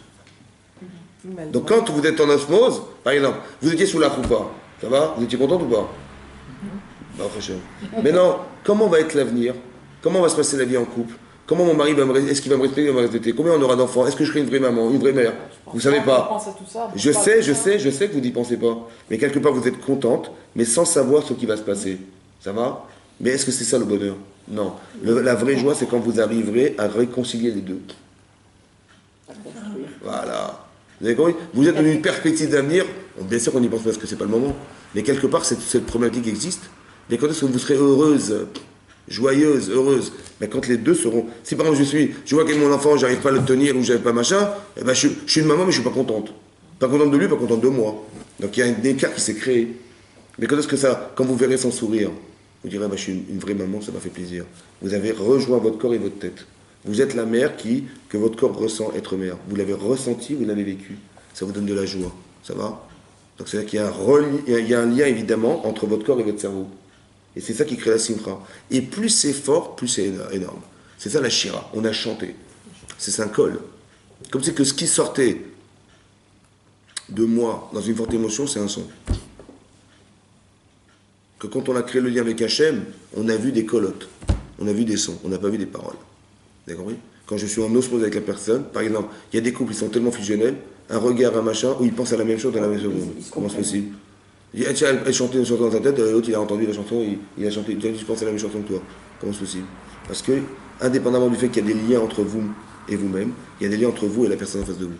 Donc quand vous êtes en osmose, par exemple, vous étiez sous la choupa, ça va? Vous étiez contente ou pas? Non, très cher. Maintenant, comment va être l'avenir? Comment va se passer la vie en couple? Comment mon mari va est-ce qu'il va me respecter, il va me respecter? Combien on aura d'enfants? Est-ce que je serai une vraie maman, une vraie mère? Vous savez pas. Je sais que vous n'y pensez pas. Mais quelque part, vous êtes contente, mais sans savoir ce qui va se passer. Ça va? Mais est-ce que c'est ça le bonheur? Non. La vraie joie, c'est quand vous arriverez à réconcilier les deux. Voilà. Vous avez compris? Vous êtes dans une perspective d'avenir. Bon, bien sûr qu'on n'y pense pas parce que c'est pas le moment. Mais quelque part, cette problématique existe. Mais quand est-ce que vous serez heureuse, joyeuse, heureuse? Mais quand les deux seront. Si par exemple je vois que mon enfant, j'arrive pas à le tenir ou j'arrive pas machin, eh ben je suis une maman, mais je suis pas contente. Pas contente de lui, pas contente de moi. Donc il y a un écart qui s'est créé. Mais quand est-ce que ça, quand vous verrez son sourire, vous direz, bah, je suis une vraie maman, ça m'a fait plaisir. Vous avez rejoint votre corps et votre tête. Vous êtes la mère que votre corps ressent être mère. Vous l'avez ressenti, vous l'avez vécu. Ça vous donne de la joie. Ça va? Donc c'est-à-dire qu'il y a un lien évidemment entre votre corps et votre cerveau. Et c'est ça qui crée la simcha. Et plus c'est fort, plus c'est énorme. C'est ça la shira. On a chanté. C'est un col. Comme c'est que ce qui sortait de moi dans une forte émotion, c'est un son. Que quand on a créé le lien avec Hachem, on a vu des colottes. On a vu des sons. On n'a pas vu des paroles. Vous avez compris? Quand je suis en osmose avec la personne, par exemple, il y a des couples qui sont tellement fusionnels, un regard, un machin, où ils pensent à la même chose dans la même seconde. Comment c'est possible? Il dit, ah, tiens, elle chantait une chanson dans sa tête, l'autre il a entendu la chanson, il a chanté, tu penses à la même chanson que toi. Comment c'est possible? Parce que, indépendamment du fait qu'il y a des liens entre vous et vous-même, il y a des liens entre vous et la personne en face de vous.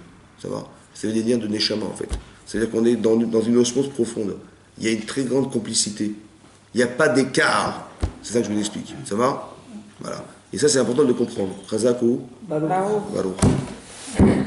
Ça va? C'est des liens de neshama en fait. C'est-à-dire qu'on est dans une osmose profonde. Il y a une très grande complicité. Il n'y a pas d'écart. C'est ça que je vous explique. Ça va? Voilà. Et ça, c'est important de comprendre. Chazak ou Baruch. Baruch.